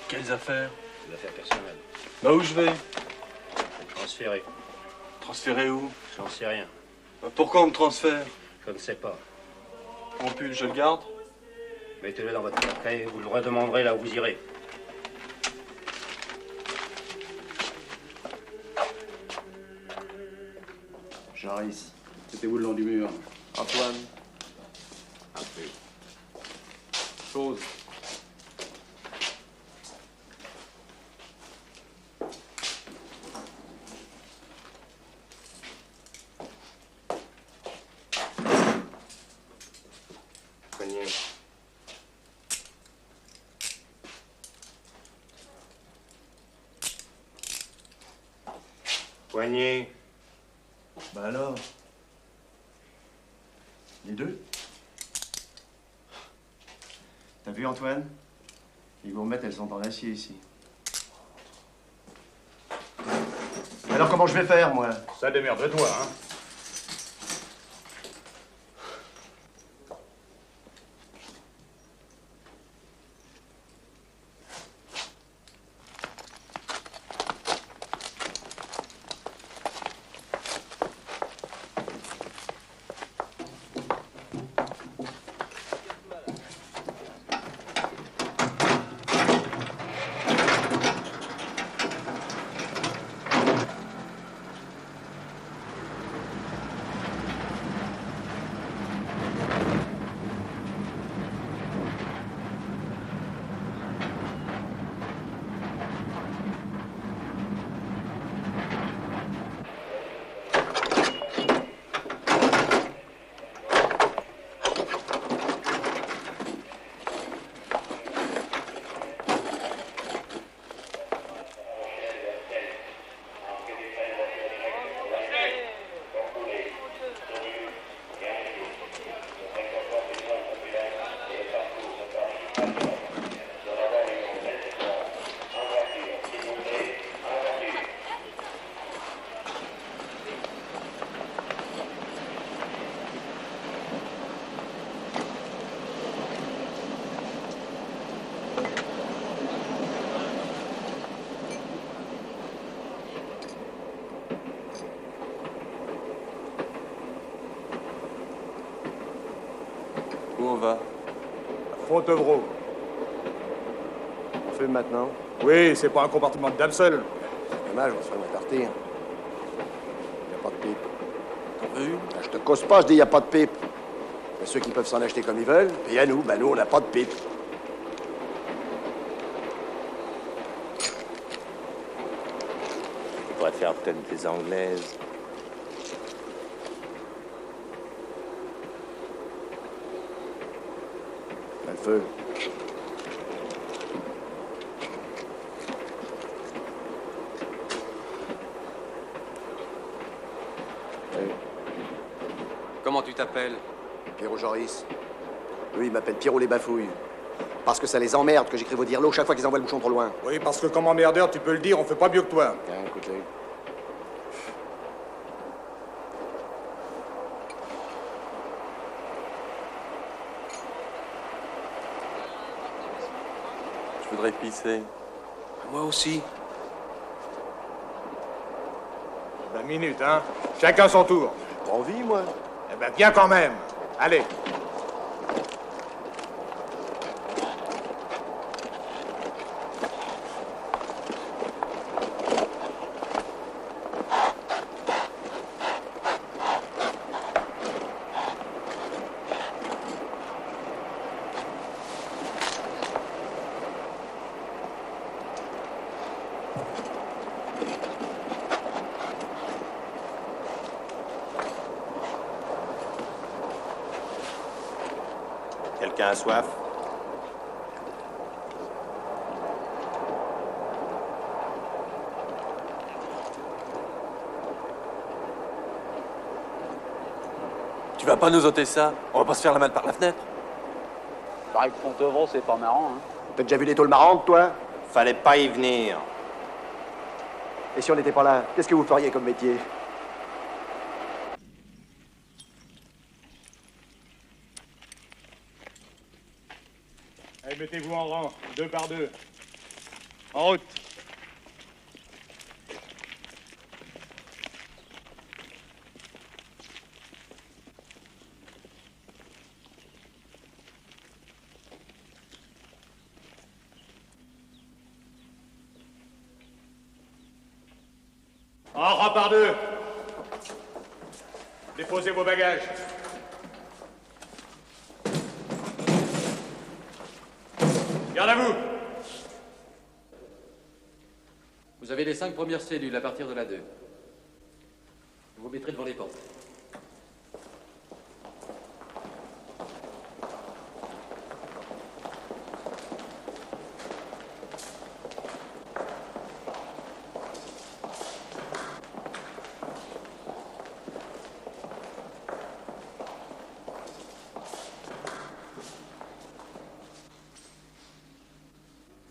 Quelles affaires? Vos affaires personnelles. Bah où je vais? Transféré. Transférer où? J'en sais rien. Bah, pourquoi on me transfère? Je ne sais pas. Mon pull, je le garde? Mettez-le dans votre portrait, vous le redemanderez là où vous irez. Jarris. C'était où le long du mur? Antoine. Un peu. Chose. Poignet. Poignet. Bah alors? Les deux? T'as vu Antoine? Les gourmettes, elles sont en acier ici. Alors comment je vais faire, moi? Ça démerde-toi, hein. Où on va? À Fontevraud. On fait maintenant? Oui, c'est pas un compartiment de dame seule. Dommage, on se fait moins partir. Y a pas de pipe. T'en veux une? Je te cause pas, je dis y a pas de pipe. Mais ceux qui peuvent s'en acheter comme ils veulent, et à nous, ben nous, on n'a pas de pipe. On pourrait faire peut-être des anglaises. Le feu. Comment tu t'appelles? Pierrot Joris. Eux, ils m'appellent Pierrot les Bafouilles. Parce que ça les emmerde que j'écrive au dire-l'eau chaque fois qu'ils envoient le bouchon trop loin. Oui, parce que comme emmerdeur, tu peux le dire, on fait pas mieux que toi. Tiens, écoute-les. Je voudrais pisser. Moi aussi. 20 minutes, hein? Chacun son tour. Pas envie, moi. Eh ben, viens quand même. Allez. Quelqu'un a soif? Tu vas pas nous ôter ça? On va pas se faire la malle par la fenêtre? Pareil que Fontevraud, c'est pas marrant, hein. T'as déjà vu les tôles marrantes, toi? Fallait pas y venir. Et si on n'était pas là, qu'est-ce que vous feriez comme métier? Allez, mettez-vous en rang, 2 par 2. En route. En rang par 2. Déposez vos bagages. Garde à vous. Vous avez les 5 premières cellules à partir de la 2. Vous vous mettrez devant les portes.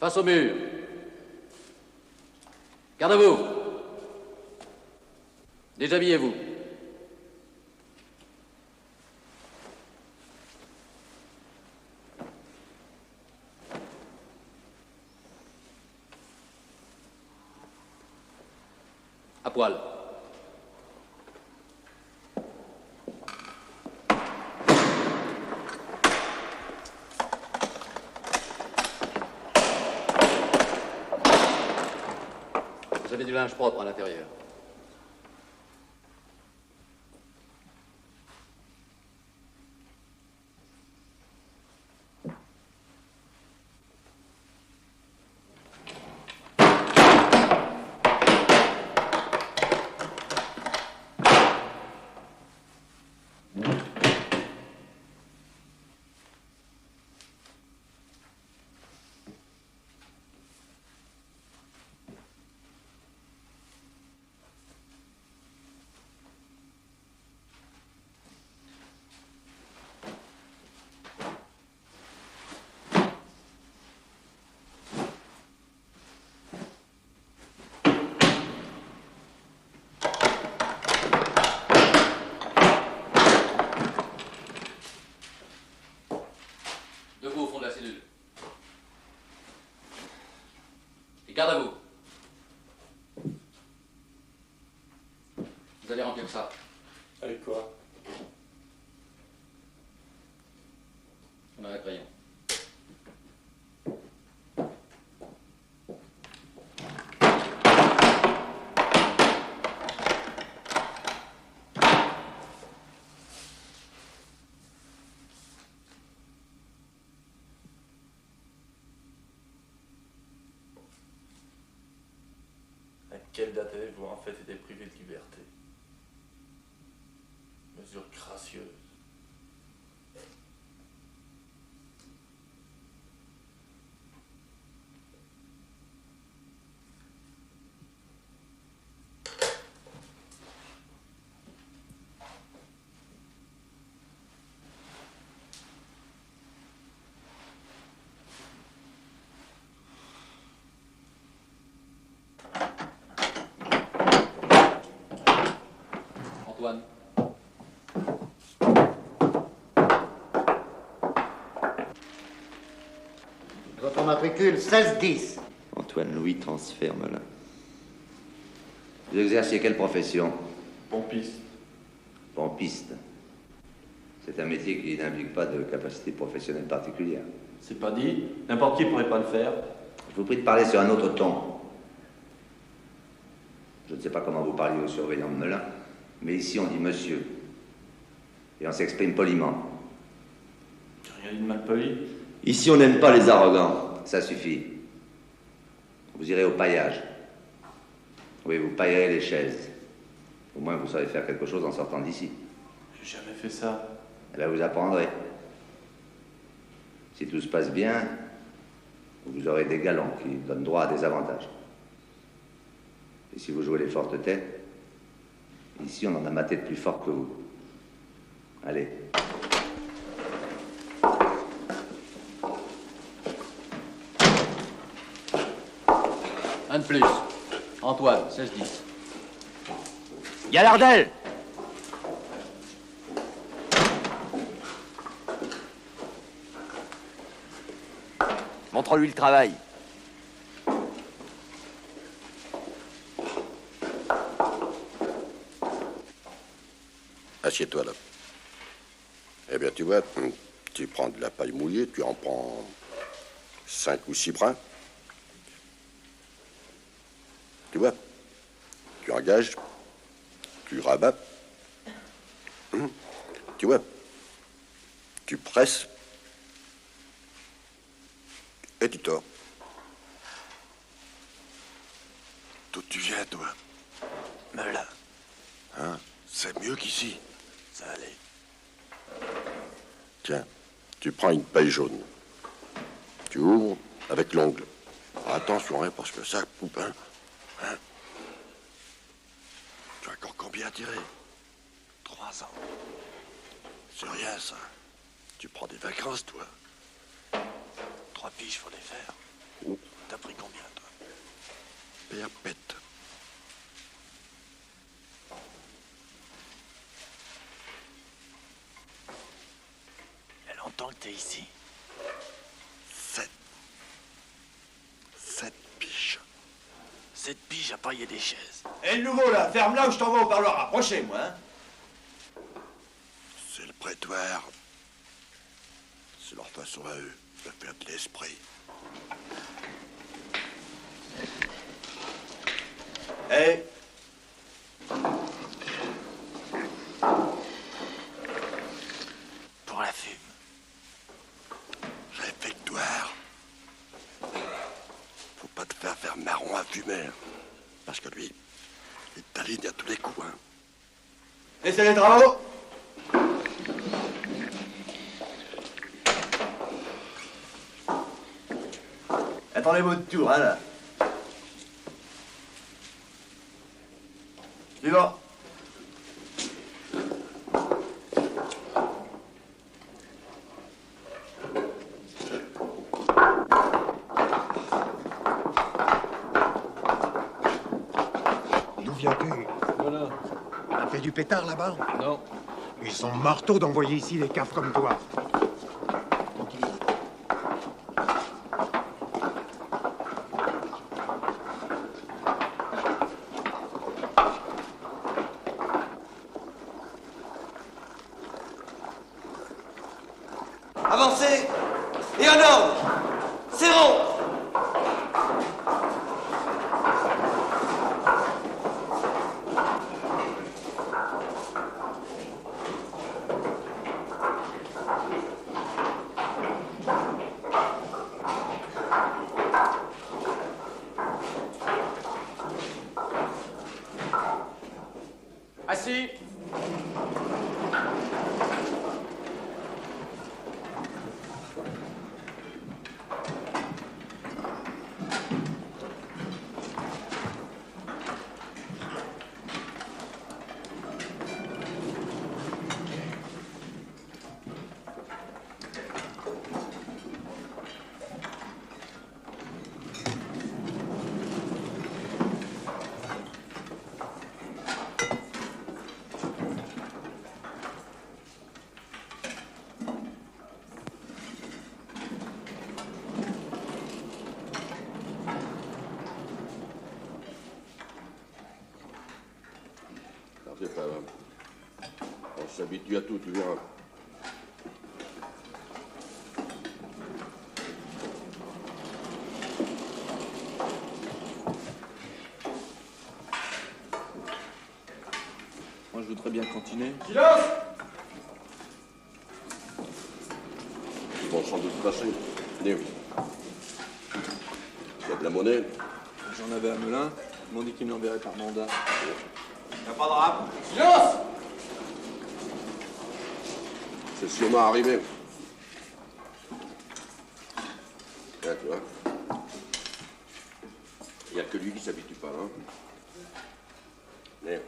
Face au mur. Garde à vous. Déshabillez-vous. À poil. Vous avez du linge propre à l'intérieur. Debout au fond de la cellule. Et garde à vous. Vous allez remplir ça. Avec quoi? On a un crayon. À quelle date avez-vous en fait été privé de liberté? Mesure gracieuse. Antoine. Votre matricule 1610. Antoine Louis, transferme là. Vous exerciez quelle profession? Pompiste. Pompiste. C'est un métier qui n'implique pas de capacité professionnelle particulière. C'est pas dit. N'importe qui pourrait pas le faire. Je vous prie de parler sur un autre ton. Je ne sais pas comment vous parliez au surveillant de Melun, mais ici on dit monsieur. Et on s'exprime poliment. J'ai rien dit de mal poli. Ici on n'aime pas les arrogants. Ça suffit. Vous irez au paillage. Oui, vous paillerez les chaises. Au moins vous saurez faire quelque chose en sortant d'ici. J'ai jamais fait ça. Eh bien, vous apprendrez. Si tout se passe bien, vous aurez des galons qui donnent droit à des avantages. Et si vous jouez les fortes têtes, ici on en a maté de plus fort que vous. Allez. Un de plus. Antoine, 16-10. Gallardel! Montre-lui le travail. Assieds-toi là. Eh bien, tu vois, tu prends de la paille mouillée, tu en prends 5 ou 6 brins. Tu vois, tu engages, tu rabats. Tu vois, tu presses et tu tords. D'où tu viens, toi? Melun. Hein? C'est mieux qu'ici. Ça allait. Tiens, tu prends une paille jaune. Tu ouvres avec l'ongle. Attention, hein, parce que ça coupe, hein. Tu as encore combien à tirer? 3 ans. C'est rien, ça. Tu prends des vacances, toi. 3 piges, faut les faire. Oh. T'as pris combien, toi? Perpète. Il y a longtemps que t'es ici. 7 piges. 7 piges à pailler des chaises. Et le nouveau, là, ferme-la ou je t'envoie au parloir. Approchez-moi, hein. C'est le prétoire. C'est leur façon à eux de faire de l'esprit. Hey. Pour la fume. Réfectoire. Faut pas te faire marron à fumer. Parce que lui, il t'aligne à tous les coups, hein. Et c'est les travaux? Attendez votre tour, hein, là. Suivant. D'où viens-tu? Voilà. T'as fait du pétard là-bas? Non. Ils sont marteaux d'envoyer ici des caves comme toi. Avancez. Et en ordre. Serrons. Assis. C'est pas grave. On s'habitue à tout, tu verras. Moi, je voudrais bien continuer. Silence! Ils vont sans doute passer. Venez. Il y a de la monnaie. J'en avais à Melun. Ils m'ont dit qu'ils me l'enverraient par mandat. Y'a pas de rap. Silence! C'est sûrement arrivé. Là, tu vois. Il n'y a que lui qui s'habitue pas, hein. Mais,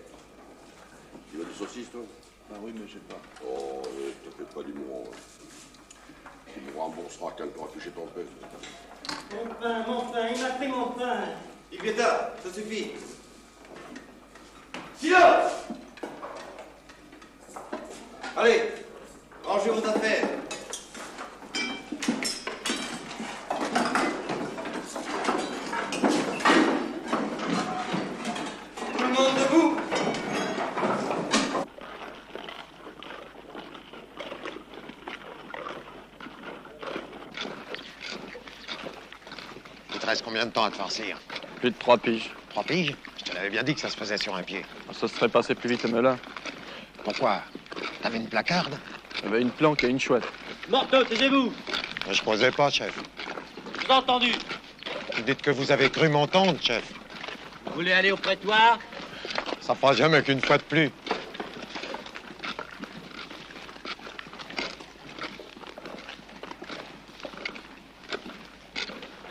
tu veux des saucisses, toi? Bah oui, mais j'ai pas. Oh, ne te fais pas du mourant. Tu me rembourseras quand tu auras touché ton père. Mon pain, il m'a pris mon pain. Igueta, ça suffit. Silence! Allez, rangez vos affaires. Tout le monde debout. Il te reste combien de temps à te farcir? Plus de 3 piges. 3 piges? Je te l'avais bien dit que ça se faisait sur un pied. Ça serait passé plus vite à Melun. Pourquoi? T'avais une placarde? J'avais une planque et une chouette. Morteau, taisez-vous. Je causais pas, chef. Je vous ai entendu. Vous dites que vous avez cru m'entendre, chef. Vous voulez aller au prétoire? Ça fera jamais qu'une fois de plus.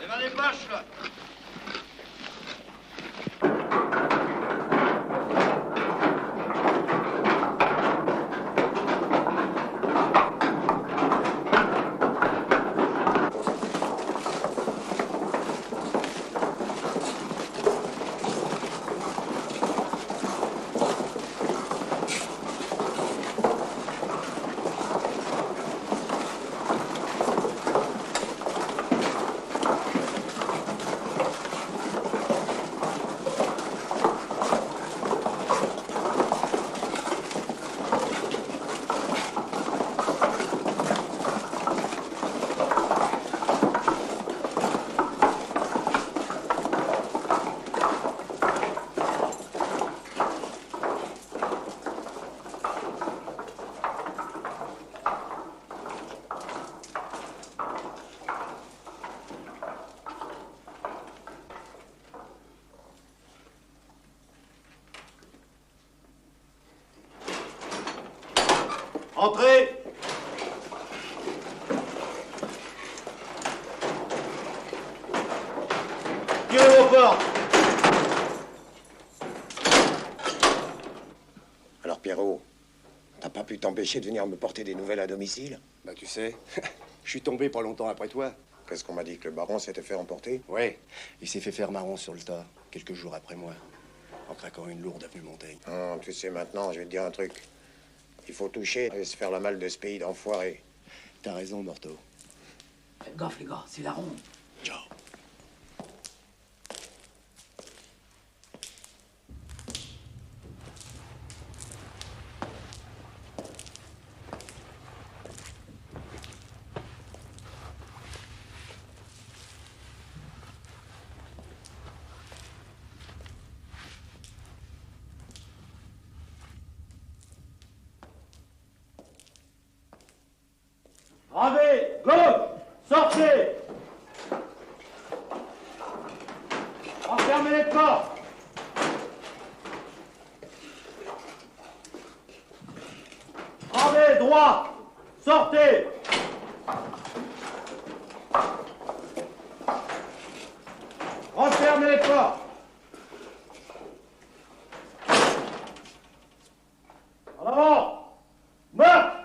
Lève les poches, là. Entrez! Tirez vos portes! Alors, Pierrot, t'as pas pu t'empêcher de venir me porter des nouvelles à domicile? Bah, tu sais, je suis tombé pas longtemps après toi. Qu'est-ce qu'on m'a dit, que le baron s'était fait emporter? Ouais, il s'est fait faire marron sur le tas, quelques jours après moi, en craquant une lourde avenue Montaigne. Non, tu sais, maintenant, je vais te dire un truc. Il faut toucher et se faire la malle de ce pays d'enfoirés. T'as raison, Morteau. Faites gaffe, les gars, c'est la ronde. Ciao. Bravez, gauche, sortez. Enfermez les portes. Bravez, droit, sortez. Refermez les portes. En avant. Meurtre.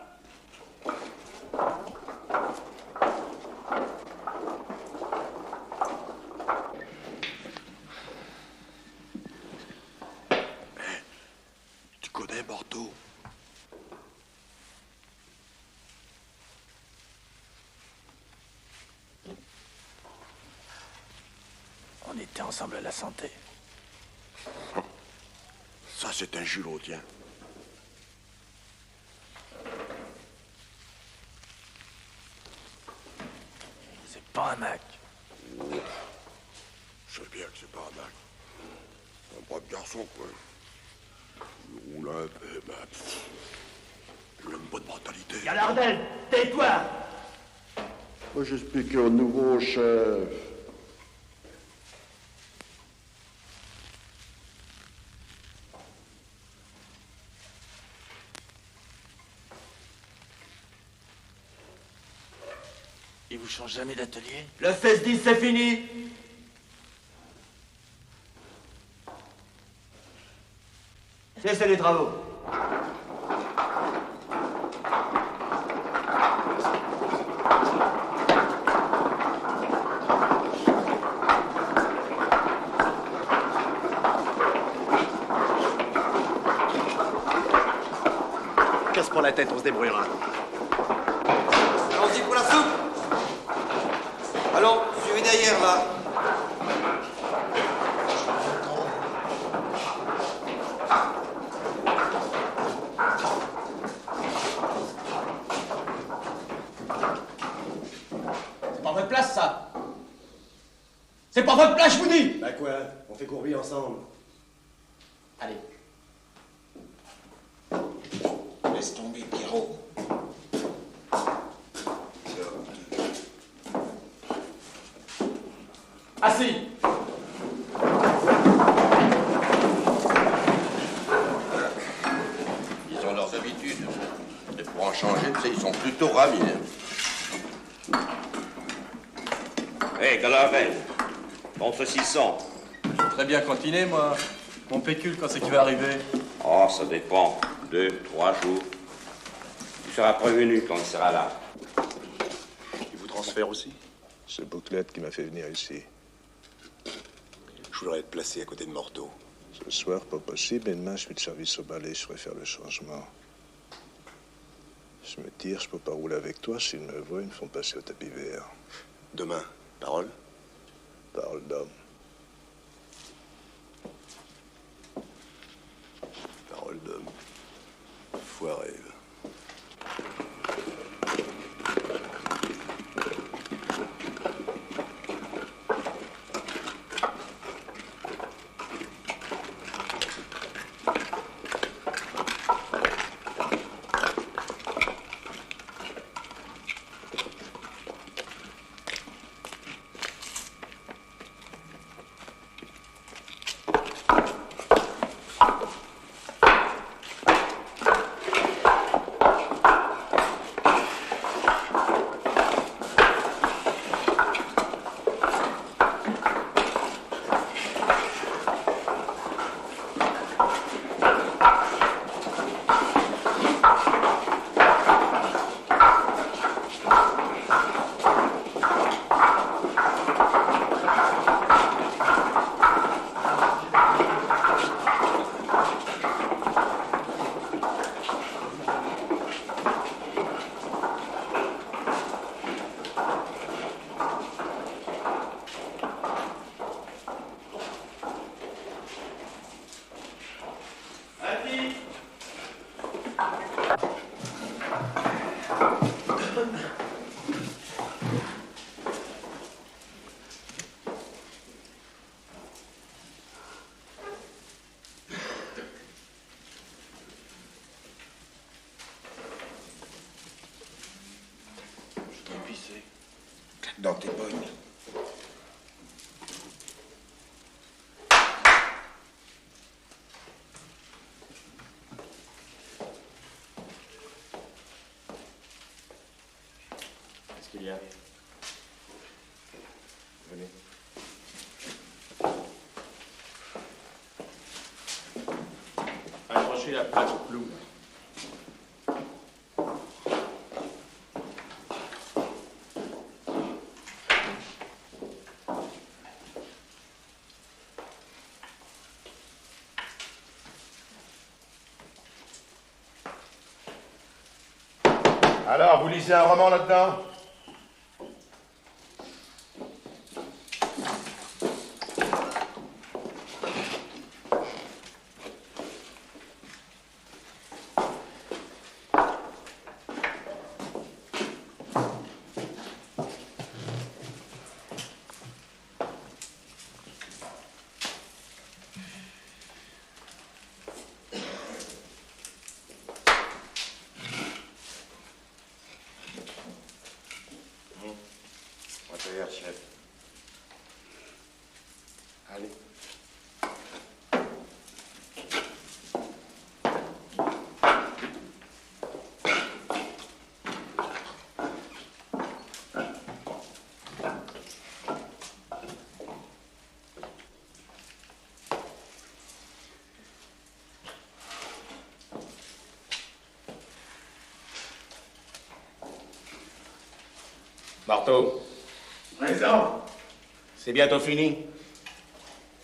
Tu connais Bordeaux? On était ensemble à la santé. Ça, c'est un julot, tiens. C'est pas un Mac. Je sais bien que c'est pas un Mac. C'est un brave garçon, quoi. Il roule un peu, mais il a une bonne mentalité. Galardel, tais-toi. Moi, j'explique au nouveau chef. Il vous change jamais d'atelier? Le 16-10, c'est fini. Cessez les travaux. Casse pour la tête, on se débrouillera. Allons-y pour la soupe. Allons, suivez derrière, là. C'est pas votre place, ça. C'est pas votre place, je vous dis. Bah quoi? On fait courbille ensemble. Allez. Laisse tomber, Pierrot. Assis. Ils ont leurs habitudes. Et pour en changer, tu sais, ils sont plutôt ravis. Hé, Galardel, bon saucisson. Très bien continuer, moi. Mon pécule, quand c'est qu'il va arriver? Oh, ça dépend. 2, 3 jours. Tu seras prévenu quand il sera là. Il vous transfère aussi? C'est Bouclette qui m'a fait venir ici. Je voudrais être placé à côté de Morteau. Ce soir, pas possible, et demain, je suis de service au balai, je pourrais faire le changement. Je me tire, je peux pas rouler avec toi. S'ils me voient, ils me font passer au tapis vert. Demain, parole? Parole d'homme. Parole d'homme. Foiré. Dans tes bonnes. Qu'est-ce qu'il y a? Venez. Accrochez la plaque au clou. Alors, vous lisez un roman là-dedans? Chef. Allez. Marteau. Présent. C'est bientôt fini.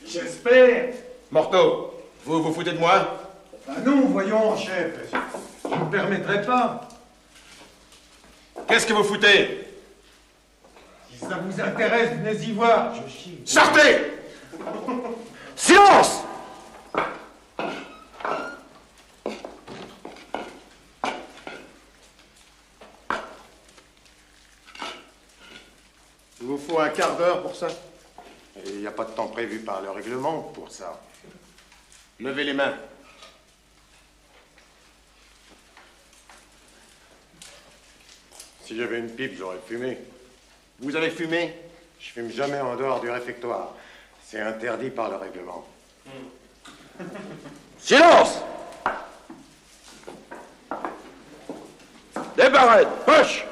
J'espère. Morteau, vous vous foutez de moi? Ah non, voyons, chef. Je ne me permettrai pas. Qu'est-ce que vous foutez? Si ça vous intéresse, venez y voir. Je chie. Sortez! Silence! Il vous faut un quart d'heure pour ça? Il n'y a pas de temps prévu par le règlement pour ça. Levez les mains. Si j'avais une pipe, j'aurais fumé. Vous avez fumé? Je fume jamais en dehors du réfectoire. C'est interdit par le règlement. Silence! Des barrettes, poche!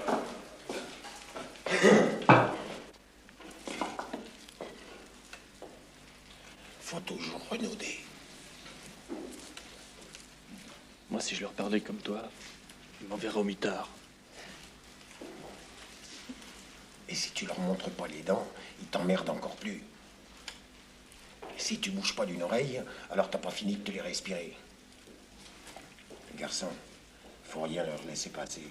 Faut toujours renauder. Moi, si je leur parlais comme toi, ils m'enverraient au mitard. Et si tu leur montres pas les dents, ils t'emmerdent encore plus. Et si tu bouges pas d'une oreille, alors t'as pas fini de te les respirer. Garçon, faut rien leur laisser passer.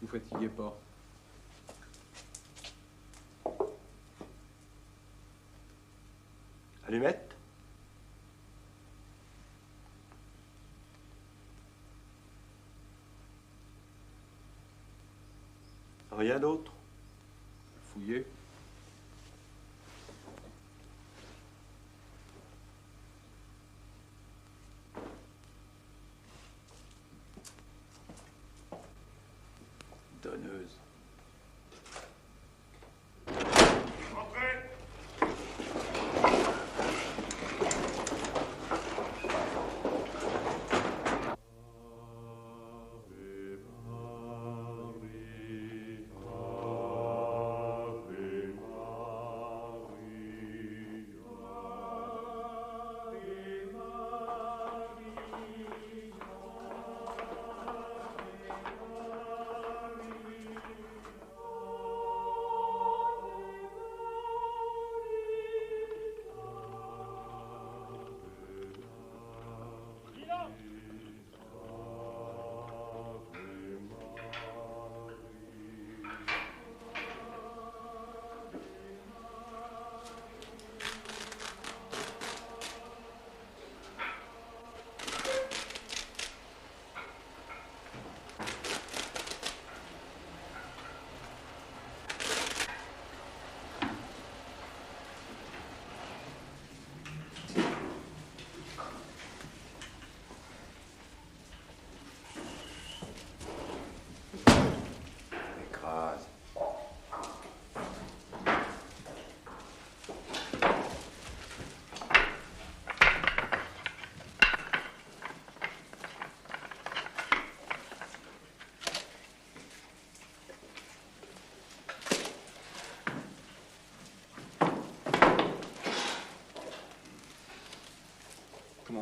Vous fatiguez pas. Allumette? Rien d'autre? Fouillez. Donneuse.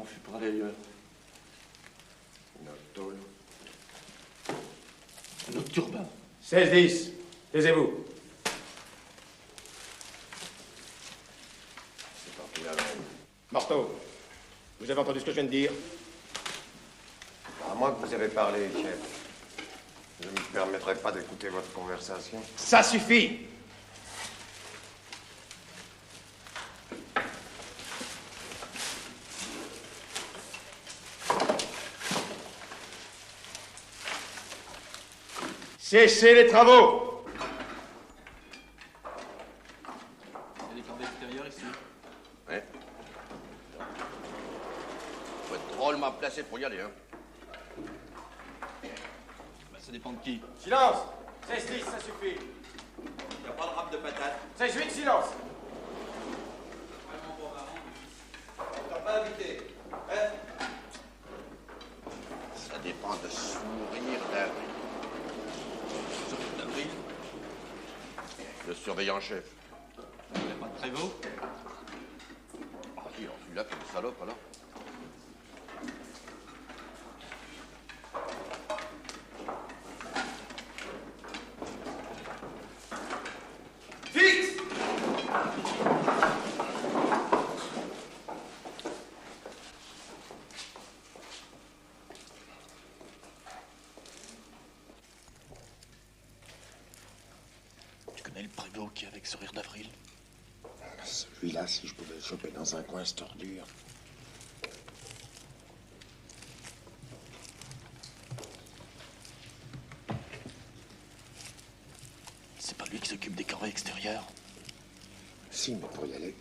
fait parler ailleurs. Une autre tôle. Un autre turbin. 16-10. Taisez-vous. C'est parti la langue. Marteau, vous avez entendu ce que je viens de dire? À moins que vous avez parlé, chef. Je ne me permettrai pas d'écouter votre conversation. Ça suffit! Cessez les travaux! Il y a des cordes extérieures ici. Ouais. Faut être drôlement placé pour y aller, hein. Bah, ça dépend de qui. Silence! 16-10, ça suffit. Y a pas de râpe de patate. 16-8, silence! T'as pas invité, hein? Ça dépend de sourire d'avril. Sourire d'avril? Le surveillant en chef. Il n'y a pas de prévôt? Ah si, alors celui-là, c'est une salope, alors. Fixe! Tu connais le prévôt qui est avec Sourire d'avril? Celui-là, si je pouvais le choper dans un coin, cette ordure. C'est pas lui qui s'occupe des corvées extérieures? Si, mais pour y aller.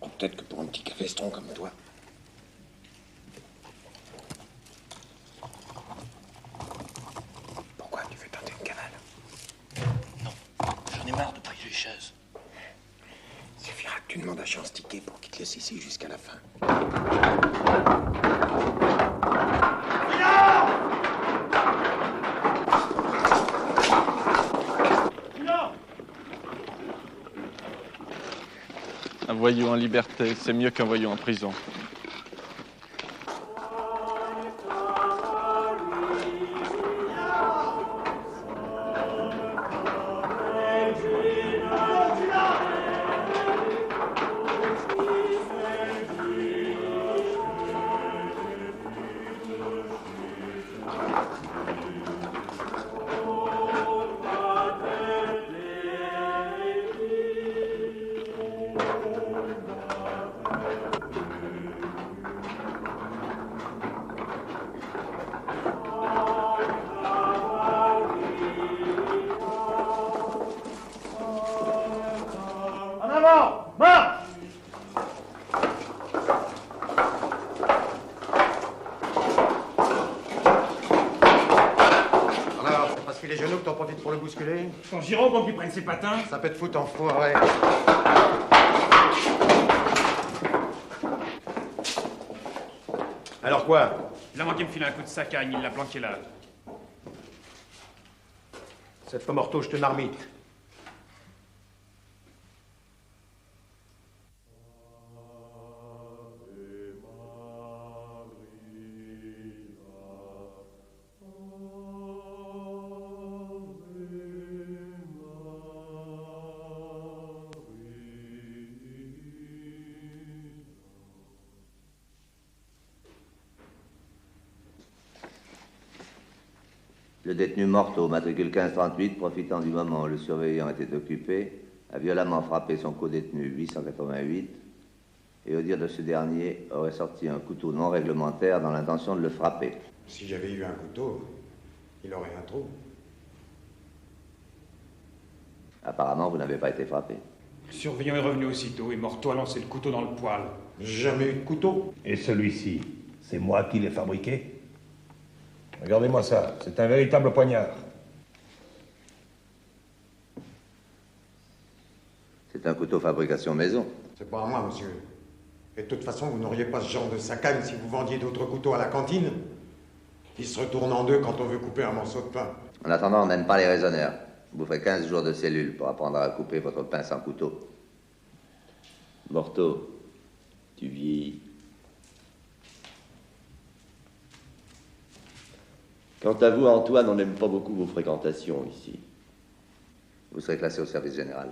Ou peut-être que pour un petit cafeston comme toi. Pourquoi tu veux tenter une cavale? Non, j'en ai marre de payer les chaises. Il suffira que tu demandes à Chance Ticket pour qu'il te laisse ici jusqu'à la fin. Un voyou en liberté, c'est mieux qu'un voyou en prison. En avant! Marche! Alors, c'est parce qu'il est genou que t'en profites pour le bousculer? Ton giron pour qu'il prenne ses patins? Ça peut te foutre en foiré. Alors quoi? Il a manqué de me filer un coup de sacagne, il l'a planqué là. Cette fois, Morteau, je te marmite. Le détenu Morteau, matricule 1538, profitant du moment où le surveillant était occupé, a violemment frappé son co-détenu 888 et, au dire de ce dernier, aurait sorti un couteau non réglementaire dans l'intention de le frapper. Si j'avais eu un couteau, il aurait un trou. Apparemment, vous n'avez pas été frappé. Le surveillant est revenu aussitôt et Morteau a lancé le couteau dans le poêle. Jamais eu de couteau. Et celui-ci, c'est moi qui l'ai fabriqué? Regardez-moi ça, c'est un véritable poignard. C'est un couteau fabrication maison. C'est pas à moi, monsieur. Et de toute façon, vous n'auriez pas ce genre de sacagne si vous vendiez d'autres couteaux à la cantine. Ils se retournent en deux quand on veut couper un morceau de pain. En attendant, on n'aime pas les raisonneurs. Vous ferez 15 jours de cellule pour apprendre à couper votre pain sans couteau. Morteau, tu vieillis. Quant à vous, Antoine, on n'aime pas beaucoup vos fréquentations ici. Vous serez classé au service général.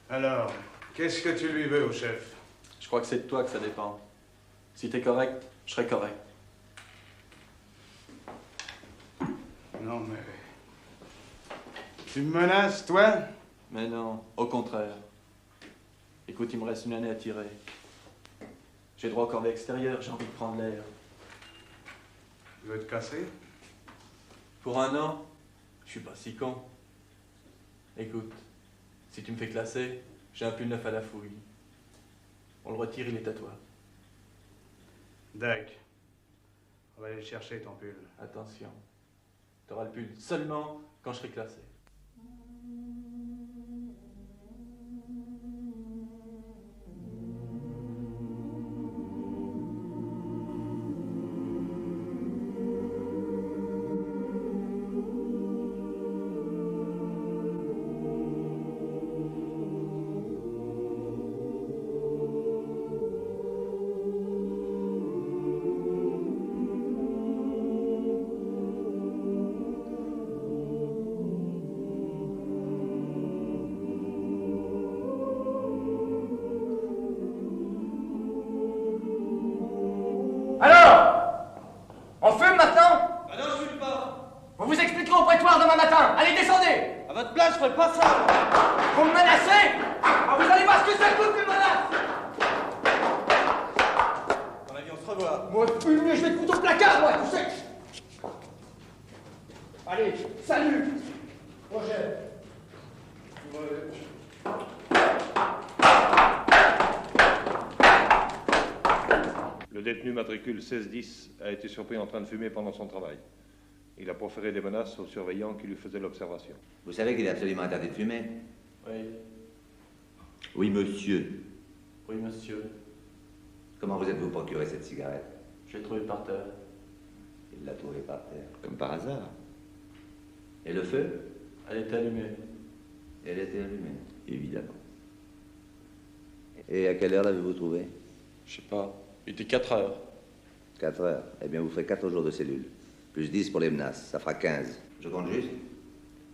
Alors, qu'est-ce que tu lui veux au chef? Je crois que c'est de toi que ça dépend. Si t'es correct, je serai correct. Non, mais... Tu me menaces, toi? Mais non, au contraire. Écoute, il me reste une année à tirer. J'ai droit au corps extérieur, j'ai envie de prendre l'air. Tu veux te casser? Pour un an, je suis pas si con. Écoute, si tu me fais classer, j'ai un pull neuf à la fouille. On le retire, il est à toi. Dac. On va aller le chercher, ton pull. Attention. T'auras le pull seulement quand je serai classé. Alors, on fume maintenant? Ah non, je fume pas. Vous vous expliquerez au prétoire demain matin. Allez, descendez. À votre place, je ferai pas ça. Vous me menacez? Ah, vous allez voir ce que ça coûte, une menace. Dans la vie, on se revoit. Moi, fumier, je vais te foutre au placard, moi, tu sais. Allez, salut. Roger. Le détenu matricule 1610 a été surpris en train de fumer pendant son travail. Il a proféré des menaces aux surveillants qui lui faisaient l'observation. Vous savez qu'il est absolument interdit de fumer? Oui. Oui, monsieur. Oui, monsieur. Comment vous êtes-vous procuré cette cigarette? Je l'ai trouvée par terre. Il l'a trouvée par terre, comme par hasard. Et le feu? Elle était allumée. Elle était allumée, évidemment. Et à quelle heure l'avez-vous trouvée? Je sais pas. Il était 4 heures. 4 heures. Eh bien, vous ferez 4 jours de cellule. Plus 10 pour les menaces. Ça fera 15. Je compte juste.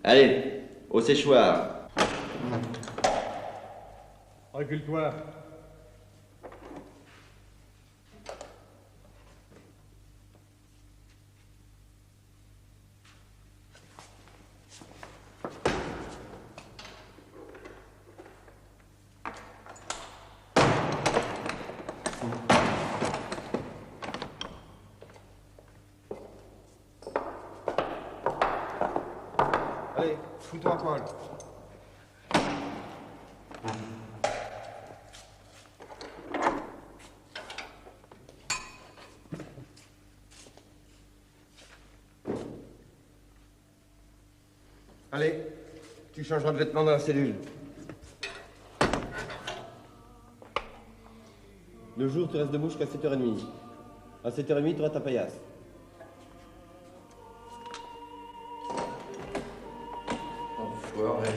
Allez, au séchoir. Recule-toi. Allez, fous-toi en poil. Allez, tu changeras de vêtements dans la cellule. Le jour, tu restes debout jusqu'à 7h30. À 7h30, tu auras ta paillasse. Enfoiré.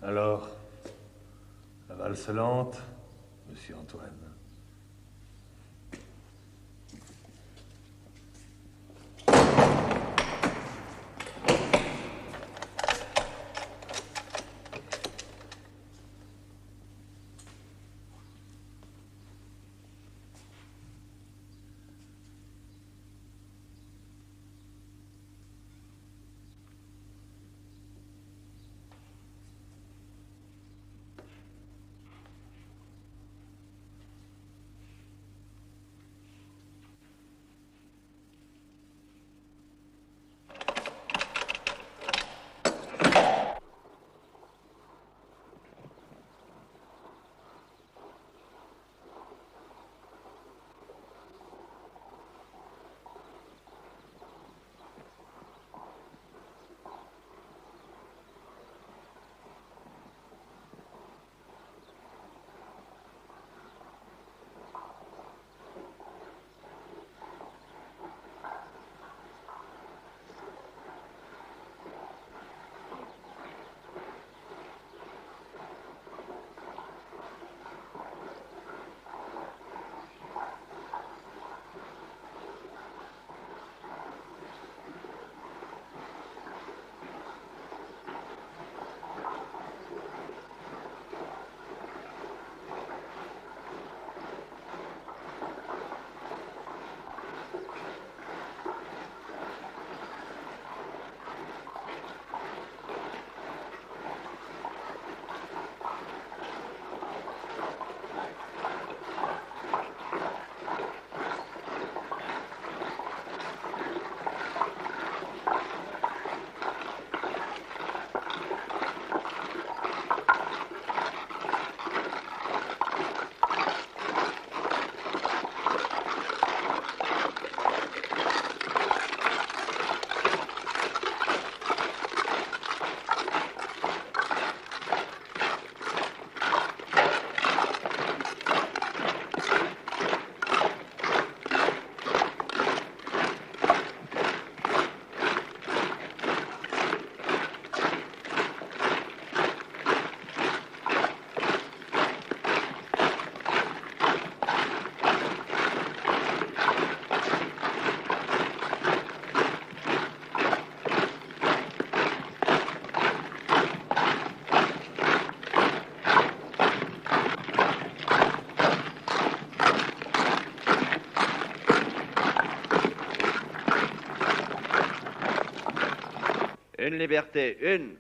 Alors, la valse lente, monsieur Antoine. Une liberté, une.